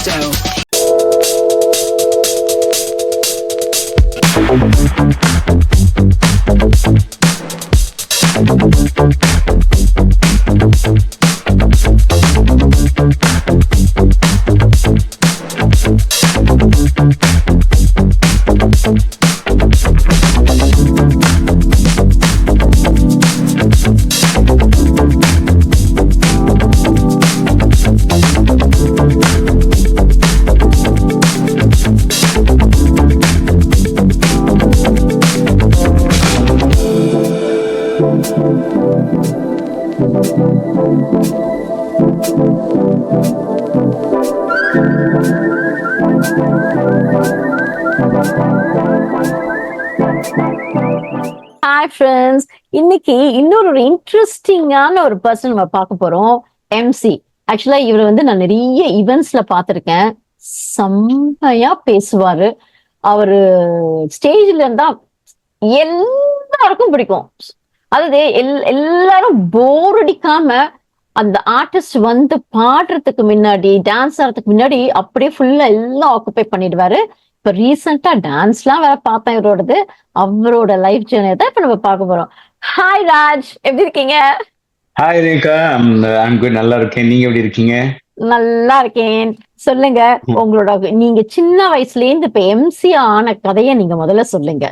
Manifesto. Hi friends, இன்னைக்கு இன்னொரு இன்ட்ரெஸ்டிங்கான ஒரு பர்சன் நம்ம பார்க்க போறோம். எம்சி. ஆக்சுவலா இவர் வந்து நான் நிறைய ஈவெண்ட்ஸ்ல பார்த்திருக்கேன். செம்மையா பேசுவாரு. அவரு ஸ்டேஜ்ல இருந்தா எல்லாருக்கும் பிடிக்கும். அதாவது எல்லாரும் போர் அடிக்காம அந்த ஆர்டிஸ்ட் வந்து பாடுறதுக்கு முன்னாடி, டான்ஸ் ஆடுறதுக்கு முன்னாடி அப்படியே ஃபுல்லா எல்லாம் ஆக்குபை பண்ணிடுவாரு. இப்ப ரீசெண்டா டான்ஸ்லாம் வேற பார்த்தேன் இவரோடது. அவரோட லைஃப் ஜேர்னி தான் இப்ப நம்ம பார்க்க போறோம். ஹாய் ராஜ், எப்படி இருக்கீங்க? Hi Rekha, I'm good. நல்லா இருக்கேன். நீங்க எப்படி இருக்கீங்க? நல்லா இருக்கேன். சொல்லுங்க, உங்களோட நீங்க சின்ன வயசுல இருந்து இப்ப எம்சி ஆன கதைய நீங்க முதல்ல சொல்லுங்க.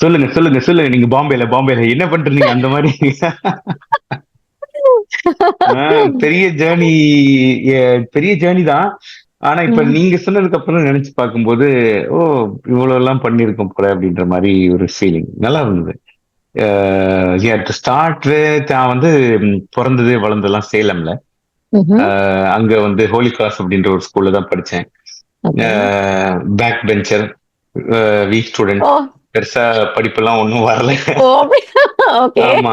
சொல்லுங்க சொல்லுங்க சொல்லுங்க. நீங்க பாம்பேல என்ன பண்றீங்க? அந்த மாதிரி பெரிய ஜேர்னி, பெரிய ஜேர்னி தான். ஆனா இப்ப நீங்க சொன்னதுக்கு அப்புறம் நினைச்சு பார்க்கும்போது, ஓ இவ்வளவு எல்லாம் பண்ணிருக்கோம் போல அப்படின்ற மாதிரி ஒரு ஃபீலிங் நல்லா இருந்தது. டு ஸ்டார்ட் வித், நான் வந்து பிறந்தது வளர்ந்ததெல்லாம் சேலம்ல. அங்க வந்து ஹோலி கிராஸ் அப்படின்ற ஒரு ஸ்கூல்ல தான் படிச்சேன். Back bencher, weak student. பெருசா படிப்பெல்லாம் ஒன்னும் வரல. ஆமா,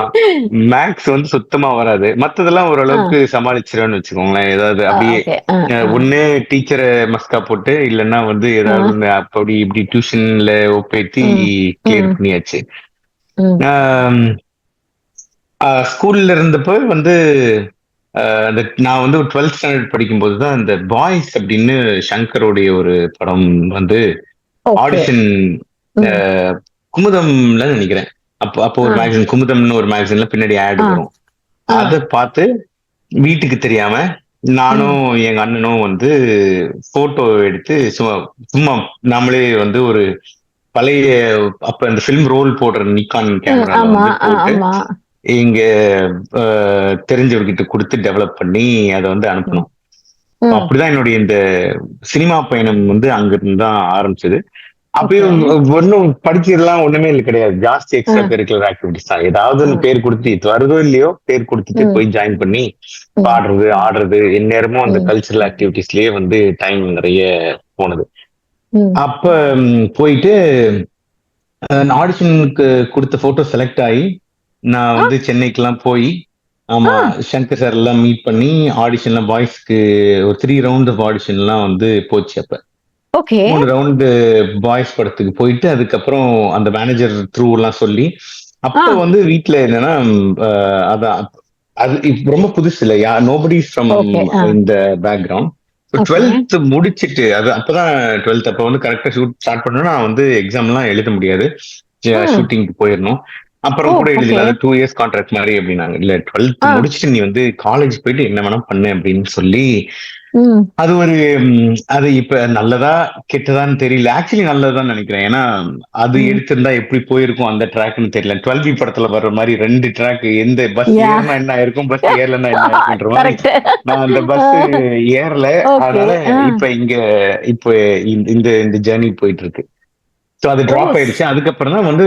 மேக்ஸ் வந்து சுத்தமா வராது. மத்ததெல்லாம் ஓரளவுக்கு சமாளிச்சிருவேன்னு வச்சுக்கோங்களேன். ஏதாவது அப்படியே ஒண்ணு டீச்சரை மஸ்கா போட்டு, இல்லைன்னா வந்து ஏதாவது அப்படி இப்படி டியூஷன்ல ஒப்பேத்தி கிளியர் பண்ணியாச்சு. ஸ்கூல்ல இருந்தப்போ வந்து நான் வந்து 12th ஸ்டாண்டர்ட் படிக்கும்போது தான் இந்த பாய்ஸ் அப்படின்னு சங்கருடைய ஒரு படம் வந்து ஆடிஷன், குமுதம்ல நினைக்கிறேன். அப்போ ஒரு மேகசின், குமுதம்னு ஒரு மேகசின்ல பின்னாடி ஆட் வரும். அதை பார்த்து வீட்டுக்கு தெரியாம நானும் எங்க அண்ணனும் வந்து போட்டோ எடுத்து சும்மா நம்மளே வந்து ஒரு பழைய அப்ப அந்த பிலிம் ரோல் போடுற நிக்கான் கேமரா வந்து போட்டு இங்க தெரிஞ்சவர்கிட்ட கொடுத்து டெவலப் பண்ணி அதை வந்து அனுப்பணும். அப்படிதான் என்னுடைய இந்த சினிமா பயணம் வந்து அங்கிருந்து தான் ஆரம்பிச்சது. அப்பயும் ஒன்னும் படிச்சதெல்லாம் ஒண்ணுமே இல்லை, கிடையாது. ஜாஸ்தி எக்ஸ்ட்ரா கரிக்குலர் ஆக்டிவிட்டிஸ் தான். ஏதாவது பேர் கொடுத்து இது வருதோ இல்லையோ பேர் கொடுத்துட்டு போய் ஜாயின் பண்ணி பாடுறது, ஆடுறது, எந்நேரமும் அந்த கல்ச்சரல் ஆக்டிவிட்டிஸ்லயே வந்து டைம் நிறைய போனது. அப்ப போயிட்டு ஆடிஷனுக்கு கொடுத்த போட்டோ செலக்ட் ஆகி நான் வந்து சென்னைக்கெல்லாம் போய், ஆமா, சங்கர் சார் எல்லாம் மீட் பண்ணி ஆடிஷன்லாம் பாய்ஸ்க்கு ஒரு 3 ரவுண்ட் ஆஃப் ஆடிஷன் எல்லாம் வந்து போச்சு. அப்ப 3 ரவுண்டு பாய்ஸ் படத்துக்கு போயிட்டு, அதுக்கப்புறம் அந்த மேனேஜர் த்ரூ எல்லாம் சொல்லி, அப்ப வந்து வீட்டுல என்னன்னா அதான் அது ரொம்ப புதுசு இல்ல, நோபடி ஃப்ரம் இந்த பேக்ரவுண்ட். 12th முடிச்சிட்டு, அது அப்பதான் 12th அப்ப வந்து கரெக்டா ஷூட் ஸ்டார்ட் பண்ணணும். நான் வந்து எக்ஸாம் எல்லாம் எழுத முடியாது, ஷூட்டிங்க்கு போயிடணும். அப்புறம் கூட எழுதினாங்க 2 இயர்ஸ் கான்ட்ராக்ட் மாதிரி அப்படின்னாங்க. இல்ல 12th முடிச்சுட்டு நீ வந்து காலேஜ் போயிட்டு என்ன வேணா பண்ணு அப்படின்னு சொல்லி, அது ஒரு அது இப்ப நல்லதா கெட்டதான்னு தெரியல. ஆக்சுவலி நல்லதுதான் நினைக்கிறேன். ஏன்னா அது எடுத்திருந்தா எப்படி போயிருக்கும் அந்த ட்ராக்னு தெரியல. 12B படத்துல வர்ற மாதிரி 2 ட்ராக், எந்த பஸ் ஏறினா என்ன ஆயிருக்கும், பஸ் ஏறலன்னா என்ன ஆயிருக்குன்ற மாதிரி நான் அந்த பஸ் ஏறல. அதனால இப்ப இந்த ஜேர்னி போயிட்டு இருக்கு. சோ அது டிராப் ஆயிடுச்சு. அதுக்கப்புறம் தான் வந்து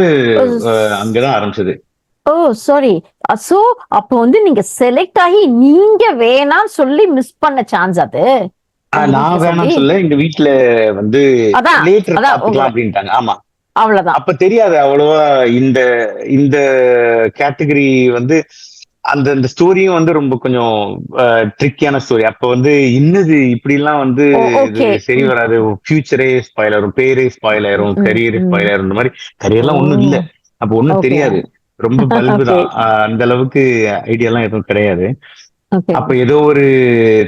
அங்கதான் ஆரம்பிச்சது. ஓ சாரி. சோ அப்ப வந்து நீங்க செலக்ட் ஆகி நீங்க வேணாம் சொல்லி மிஸ் பண்ண சான்ஸ் அது? நான் வேணாம் சொல்ல, எங்க வீட்டுல வந்து லேட்டர் பாத்துக்கலாம் அப்படின்ட்டாங்க. ஆமா, அவ்வளவுதான். அப்ப தெரியாது அவ்வளவா இந்த இந்த கேட்டகரி வந்து அந்த ஸ்டோரியும் வந்து ரொம்ப கொஞ்சம் ட்ரிக்கியான ஸ்டோரி. அப்ப வந்து இன்னது இப்படி எல்லாம் வந்து சரி வராது, ஃபியூச்சரே ஸ்பாயில் ஆயிரும், பேரே ஸ்பாயில் ஆயிரும், கரியரே ஸ்பாயில் ஆயிரும். இந்த மாதிரி கரியர்லாம் ஒண்ணும் இல்ல, அப்ப ஒண்ணும் தெரியாது, ரொம்ப பல்பு தான். அந்த அளவுக்கு ஐடியா எல்லாம் எதுவும் கிடையாது. ஓகே. அப்ப ஏதோ ஒரு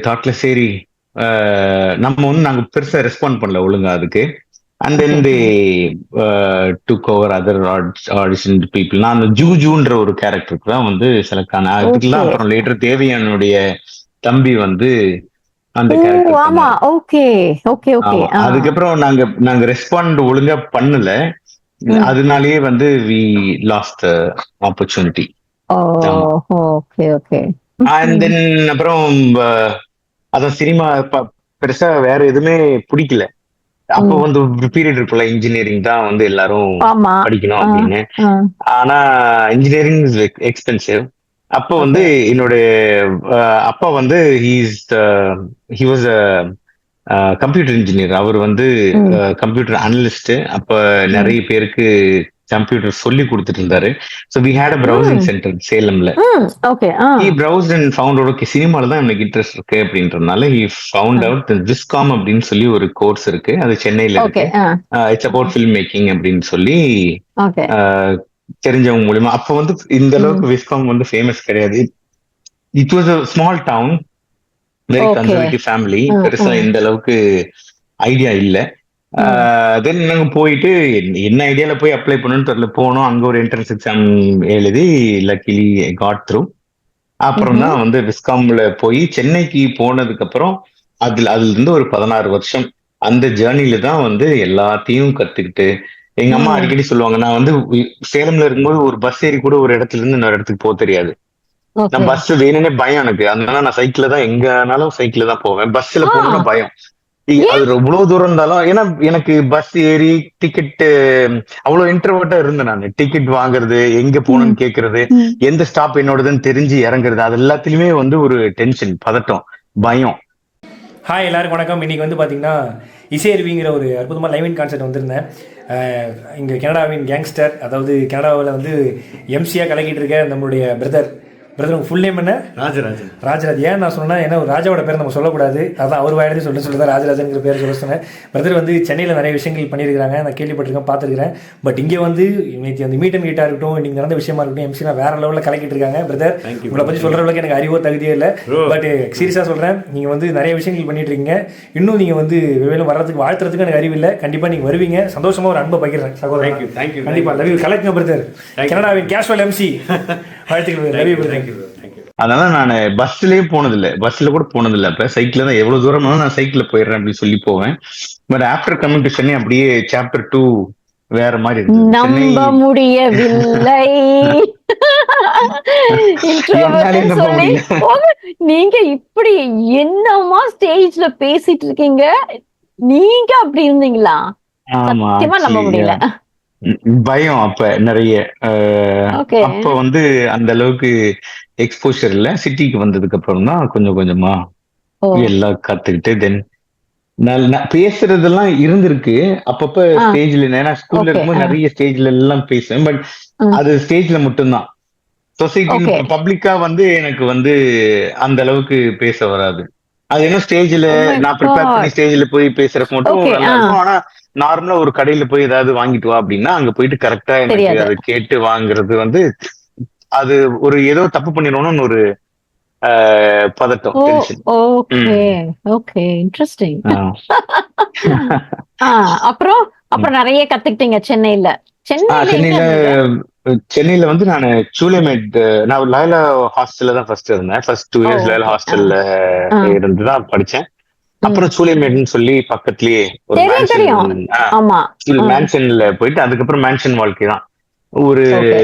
தாட்ல சரி நாங்க பெருசா ரெஸ்பாண்ட் பண்ணல ஒழுங்கா அதுக்கு. And then okay. They took over other audition people. நான் அந்த ஜூன்ற ஒரு கேரக்டருக்கு தான் வந்து செலக்ட் ஆனேன். அதுக்கெல்லாம் ஓகே. அப்புறம் லேட்டர் தேவயானுடைய தம்பி வந்து அந்த ஓ! கேரக்டர் ஆமா. பண்ணாரு. ஓகே. Okay, okay. ஆமா. அதுக்கப்புறம் நாங்க ரெஸ்பாண்ட் ஒழுங்கா பண்ணல. ம். அதனாலேயே வந்து வி லாஸ்ட் ஆப்பர்ச்சுனிட்டி. ஓ! ஆமா. Okay, okay. அண்ட் ம்ஹ்ம். தென் அப்புறம் அதான் சினிமா பெருசா வேற எதுவுமே பிடிக்கல. அப்போ ம். வந்து ஒரு பீரியட் இருக்குல்ல, இன்ஜினியரிங் தான் வந்து எல்லாரும் ஆமா. படிக்கணும் ஆ, அப்படின்னு. ஆ. ஆனா இன்ஜினியரிங் இஸ் எக்ஸ்பென்சிவ். அப்போ வந்து ஓகே. என்னோட அப்பா வந்து ஹி வாஸ் கம்ப்யூட்டர் இன்ஜினியர். அவர் வந்து ம். Computer analyst. அப்ப ம். நிறைய பேருக்கு கம்ப்யூட்டர் சொல்லி கொடுத்துட்டு இருந்தாரு. So we had a browsing hmm. Centre சேலம்ல. ம். Okay. He browsed and found out okay சினிமால தான் எனக்கு இன்ட்ரெஸ்ட் இருக்கு அப்படின்றதுனால ஹி ஃபவுண்ட் அவுட் விஸ்காம் அப்படின்னு சொல்லி ஒரு கோர்ஸ் இருக்கு. அது சென்னையில ஓகே. இருக்கு. It's ah. About film making அப்படின்னு சொல்லி ஓகே. ஆஹ் தெரிஞ்சவங்க மூலியமா. அப்ப வந்து இந்த ம். அளவுக்கு விஸ்காம் வந்து ஃபேமஸ் கிடையாது. It was a small town, very okay. Conservative family. ம். பெருசா ம். இந்த அளவுக்கு ஐடியா இல்ல. ம். தென் நாங்க போயிட்டு என்ன ஐடியால போய் அப்ளை பண்ணணும்னு தெரியல. போனோம், அங்க ஒரு என்ட்ரன்ஸ் எக்ஸாம் எழுதி லக்கிலி காட் த்ரூ. அப்புறம் ம்ஹ்ம். தான் வந்து விஸ்காம்ல போய் சென்னைக்கு போனதுக்கு அப்புறம் அதுல இருந்து ஒரு 16 வருஷம் அந்த ஜேர்னில தான் வந்து எல்லாத்தையும் கத்துக்கிட்டு. எங்க அம்மா ம். அடிக்கடி சொல்லுவாங்க, நான் வந்து சேலம்ல இருக்கும்போது ஒரு பஸ் ஏறி கூட ஒரு இடத்துல இருந்து இன்னொரு இடத்துக்கு போக தெரியாது. நான் ஓகே. பஸ் வேணும்னே பயம் எனக்கு. அதனால நான் சைக்கிள்ல தான் எங்கனாலும் சைக்கிள்ல தான் போவேன். பஸ்ல ஆ. போகணும்னா பயம். அது ஏன்? எவ்வளவு தூரம் இருந்தாலும், ஏன்னா எனக்கு பஸ் ஏறி டிக்கெட் அவ்வளவு இன்ட்ரோவர்ட்டா இருந்தேன் நான். டிக்கெட் வாங்குறது, எங்க ம். போகணும்னு கேக்குறது, ம். எந்த ஸ்டாப் என்னோடதுன்னு தெரிஞ்சு இறங்குறது, அது எல்லாத்துலயுமே வந்து ஒரு டென்ஷன், பதட்டம், பயம். ஹாய் எல்லாருக்கும் வணக்கம். இன்றைக்கி வந்து பார்த்திங்கன்னா இசையருவிங்கிற ஒரு அற்புதமாக லைவ் இன் கான்சர்ட் வந்திருந்தேன். இங்கே கனடாவின் கேங்ஸ்டர், அதாவது கனடாவில் வந்து எம்சியாக கலக்கிட்டு இருக்க நம்மளுடைய பிரதர் உங்கள் ஃபுல் நேம் என்ன? ராஜராஜ். ஏன் நான் சொன்னேன், ஏன்னா ஒரு ராஜாவோட பேர் நம்ம சொல்லக்கூடாது, அதான் அவர் வாயிலே சொல்ல தான் ராஜராஜனுங்கிற பேர் சொல்ல சொன்னேன். பிரதர் வந்து சென்னையில் நிறைய விஷயங்கள் பண்ணியிருக்கிறாங்க, நான் கேள்விப்பட்டிருக்கேன், பார்த்துருக்கிறேன். பட் இங்கே வந்து இன்னைக்கு அந்த மீட் அண்ட் கீட்டாக இருக்கட்டும், இன்றைக்கி நடந்த விஷயமா இருக்கட்டும், எம்சினா வேறு லெவலில் கலக்கிட்டு இருக்காங்க. பிரதர் உங்களை பற்றி சொல்கிற அளவுக்கு எனக்கு அறிவோ தகுதியே இல்லை. பட் சீரியஸாக சொல்கிறேன், நீங்கள் வந்து நிறைய விஷயங்கள் பண்ணிட்டு இருக்கீங்க. இன்னும் நீங்கள் வந்து வெவ்வேறு வர்றதுக்கு வாழ்த்துறதுக்கு எனக்கு அறிவு இல்லை. கண்டிப்பாக நீங்கள் வருவீங்க. சந்தோஷமாக ஒரு அன்பை பகிர்றேன் சகோதரன். கண்டிப்பாக லவ் யூ. கலக்குங்க பிரதர். கனடாவின் கேஷுவல் எம்சி வாழ்த்துக்கள். Love you brother. அதனால நான் பஸ்லயே போனதில்லை, பஸ்ல கூட போனதில்லை. அப்ப சைக்கிள் தான், எவ்வளவு தூரம் நான் சைக்கிள்ல போயிடுறேன் அப்படின்னு சொல்லி போவேன். But after coming to Chennai அப்படியே சாப்டர் 2 வேற மாதிரி இருந்தது. சென்னை நம்ப முடியவில்லை. என்னாலே இன்ட்ரோவர்ட்னு நம்ப சொல்லி முடியல. நீங்க இப்படி என்னமா ஸ்டேஜ்ல பேசிட்டு இருக்கீங்க? நீங்க அப்படி இருந்தீங்களா? ஆமா, சத்தியமா நம்ப ஆக்சுவலி முடியல. பயம் அப்ப நிறைய. ஓகே. அப்ப வந்து அந்த அளவுக்கு எக்ஸ்போஷர் இல்ல. சிட்டிக்கு வந்ததுக்கு அப்புறம் தான் கொஞ்சம் கொஞ்சமா ஓ. எல்லாம் கத்துக்கிட்டு தென் பேசுறதெல்லாம் இருந்திருக்கு அப்பப்ப ஆ. ஸ்டேஜ்ல. ஏன்னா ஸ்கூல்ல ஓகே. இருக்கும்போது நிறைய ஸ்டேஜ்ல எல்லாம் பேசுவேன். பட் ம். அது ஸ்டேஜ்ல மட்டும்தான். சொசைட்டின்னு ஓகே. பப்ளிக்கா வந்து எனக்கு வந்து அந்த அளவுக்கு பேச வராது. அது என்ன ஸ்டேஜ்ல ஓ மை நான் ப்ரிப்பேர் பண்ணி காட். ஸ்டேஜ்ல போய் பேசுறதுக்கு மட்டும் ஓகே. நல்லா இருக்கும். ஆனா நார்மலா ஒரு கடையில போய் ஏதாவது வாங்கிட்டு வா அப்படின்னா அங்க போயிட்டு கரெக்டா எனக்கு தெரியாது. அதை கேட்டு வாங்குறது வந்து அது ஒரு ஏதோ தப்பு பண்ணிடணும்னு ஒரு பதட்டம், ஓ. டென்ஷன். ஓகே. ஓகே. இன்ட்ரஸ்டிங். ஆ. அப்புறம் அப்புறம் நிறைய கத்துக்கிட்டீங்க சென்னையில. சென்னையில எங்க சென்னையில இருந்தீங்க? சென்னையில வந்து நான் சூலேமேட், நான் லாயலா ஹாஸ்டல்ல தான் ஃபர்ஸ்ட் இருந்தேன். ஃபர்ஸ்ட் 2 ஓ. Years Loyola okay. ஹாஸ்டல்ல இருந்து தான் படிச்சேன். ம். அப்புறம் சூலேமேட்னு சொல்லி பக்கத்துலயே ஒரு தெரியும், மேன்ஷன். தெரியும். ஆமா. மேன்ஷன்ல போயிட்டு அதுக்கப்புறம் மேன்ஷன் வாழ்க்கை தான். ஒரு ஓகே.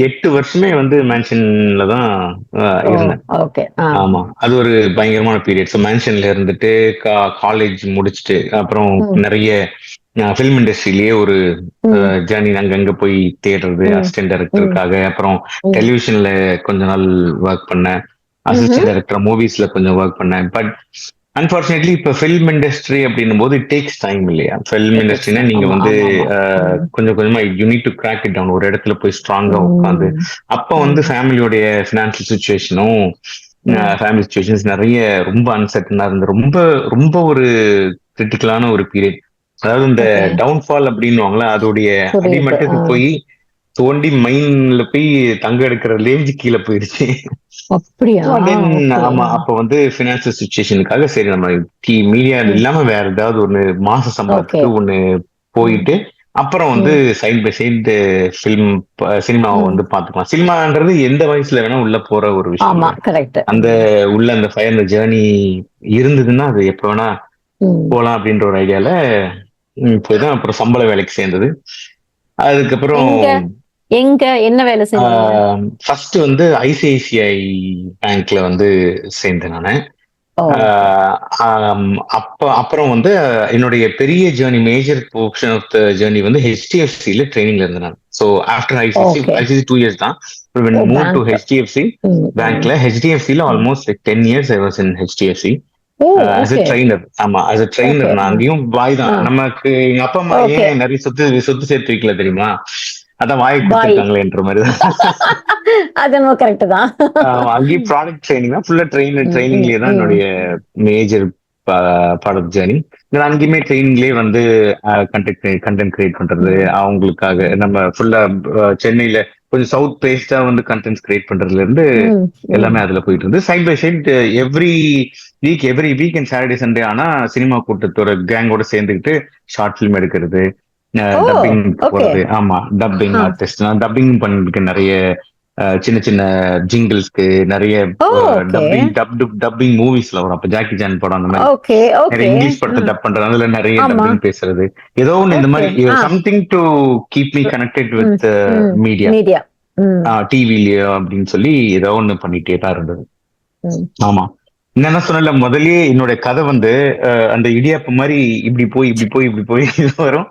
8 வருஷமே வந்து மேன்ஷன்ல தான் ஓ. இருந்தேன். ஓகே. ஆமா, அது ஒரு பயங்கரமான பீரியட். ஸோ மேன்ஷன்ல இருந்துட்டு காலேஜ் முடிச்சுட்டு அப்புறம் ம். நிறைய ஃபிலிம் இண்டஸ்ட்ரியிலேயே ஒரு ம். ஜேர்னி. அங்கங்க போய் தேடுறது ம். அசிஸ்டன்ட் ம். டைரக்டருக்காக. அப்புறம் ம். டெலிவிஷன்ல கொஞ்ச நாள் ஒர்க் பண்ணேன். அசிஸ்டன்ட் டைரக்டர் மூவிஸ்ல கொஞ்சம் ஒர்க் பண்ணேன். பட் அன்பார்ச்சுனேட்லி இப்ப ஃபில்ம் இண்டஸ்ட்ரி அப்படின்னும் போது இட் டேக்ஸ் டைம் இல்லையா? ஃபில்ம் It takes இண்டஸ்ட்ரினா time. நீங்க ஆமா, வந்து ஆமா, ஆமா. ம். கொஞ்சம் கொஞ்சமா you need to crack it down. ஒரு இடத்துல போய் ஸ்ட்ராங்கா உட்காந்து. ம். அப்ப வந்து ம். ஃபேமிலியோடைய ஃபினான்சியல் சுச்சுவேஷனும் ம். ஃபேமிலி சுச்சுவேஷன்ஸ் நிறைய ரொம்ப அன்சர்டனா இருந்து ரொம்ப ரொம்ப ஒரு கிரிட்டிக்கலான ஒரு பீரியட். அதாவது இந்த ஓகே. டவுன்ஃபால் அப்படின்னுவாங்களா, அதோடைய புரியுது. அடிமட்டத்துக்கு போய் தோண்டி மைன்ல போய் தங்க எடுக்கிற ரேஞ்சு கீழே போயிருச்சு. அப்படியா? Then okay. ஆமா, அப்ப வந்து பினான்சியல் சுச்சுவேஷனுக்காக சரி நம்ம மீடியா இல்லாம வேற ஏதாவது ஒண்ணு மாச ஓகே. சம்பளத்துக்கு ஒண்ணு போயிட்டு அப்புறம் வந்து சைட் பை சைடு சினிமாவை வந்து பாத்துக்கலாம். சினிமான்றது எந்த வயசுல வேணா உள்ள போற ஒரு விஷயம். ஆமா, கரெக்ட். அந்த உள்ள அந்த ஃபயர் ஜேர்னி இருந்ததுன்னா அது எப்ப வேணா போலாம் அப்படின்ற ஒரு ஐடியால போய்தான் அப்புறம் சம்பள வேலைக்கு சேர்ந்தது. அதுக்கப்புறம் எங்க என்ன வேலை செஞ்சீங்க? ஃபர்ஸ்ட் வந்து ஐசிஐசிஐ பேங்க்ல வந்து சேர்ந்தேன் நானு. அப்புறம் வந்து என்னுடைய பெரிய journey, major portion of the journey வந்து ஹெச்டிஎஃப்சில ட்ரைனிங்ல இருந்தேன் நான். ஸோ ஆஃப்டர் ஐசிஐசி 2 years தான் மூவ் டு ஹெச்டிஎஃப்சி பேங்க்ல. ஹெச்டிஎஃப்சில almost 10 years I was in HDFC as a trainer. ஆமா, as a trainer. நான் அங்கேயும் வாய் தான். நமக்கு எங்க அப்பா அம்மா ஏன் நிறைய சொத்து சேர்த்து வைக்கல தெரியுமா? அதான் வாய் கொடுத்துருக்காங்களேன்ற மாதிரிதான். அது கரெக்ட் தான். அங்கேயும் ப்ராடக்ட் ட்ரைனிங் தான், ஃபுல்லா ட்ரைனிங்லயே தான் என்னுடைய மேஜர் பார்ட் ஆஃப் ஜேர்னி. அங்கேயுமே ட்ரைனிங்லயே வந்து கண்டென்ட் கிரியேட் பண்றது அவங்களுக்காக. நம்ம ஃபுல்லா சென்னையில கொஞ்சம் சவுத் பேஸ்டா வந்து கண்டென்ட் கிரியேட் பண்றதுல இருந்து எல்லாமே அதுல போயிட்டு இருந்து side by side every week and Saturday Sunday ஆனா சினிமா கூட்டத்தோட கேங்கோட சேர்ந்துக்கிட்டு ஷார்ட் பிலிம் எடுக்கிறது, டப்பிங் போறது. ஆமா, டப்பிங் ஆர்டிஸ்ட். நான் டப்பிங் பண்ணிருக்கேன் நிறைய சின்ன சின்ன ஜிங்கிள்ஸ்க்கு, நிறைய டப்பிங் மூவிஸ்ல வரும். அப்ப ஜாக்கி ஜான் படம் அந்த மாதிரி நிறைய இங்கிலீஷ் படத்தை டப் பண்றது, அதுல நிறைய டப்பிங் பேசுறது, ஏதோ ஒண்ணு இந்த மாதிரி something to keep me connected with media, டிவிலயோ அப்படின்னு சொல்லி ஏதோ ஒண்ணு பண்ணிட்டே தான் இருந்தது. ஆமா, என்ன சொன்னல முதல்லயே என்னோட கதை வந்து அந்த இடியாப்பு மாதிரி இப்படி போய் வரும்.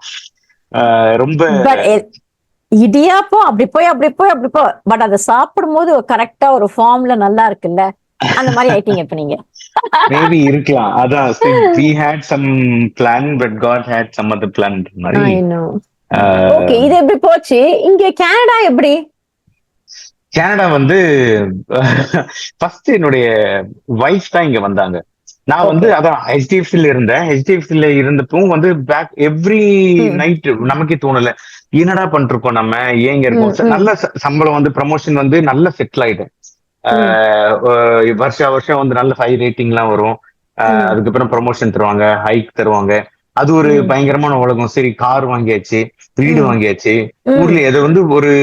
ரொம்ப இடியாப்பம் அப்படி போய் பட் அதை சாப்பிடும் போது கரெக்டா ஒரு ஃபார்ம்ல நல்லா இருக்குல்ல, அந்த மாதிரி ஆயிட்டீங்க இப்ப நீங்க. மேபி இருக்கலாம். அதான் we had some plan but God had some other plan மாதிரி. I know. ஓகே, இது எப்படி போச்சு? இங்க கனடா எப்படி? கனடா வந்து ஃபர்ஸ்ட் என்னுடைய வைஃப் தான் இங்க வந்தாங்க. நான் வந்து அதான் ஹெச்டிஎஃப்சில இருந்தேன். ஹெச்டிஎஃப்சில இருந்தப்பவும் வந்து பேக் எவ்ரி நைட் நமக்கே தோணல, என்னடா பண்ணிருக்கோம் நம்ம, ஏங்க இருக்கோம். நல்ல சம்பளம் வந்து ப்ரமோஷன் வந்து நல்ல செட்டில் ஆயிட்டேன். வருஷம் வந்து நல்ல ஹை ரேட்டிங் எல்லாம் வரும். அதுக்கப்புறம் ப்ரமோஷன் தருவாங்க, ஹைக் தருவாங்க. அது ஒரு பயங்கரமான உலகம். சரி, கார் வாங்கியாச்சு, வீடு வாங்கியாச்சு. ஊர்ல ஏதோ வந்து ஒரு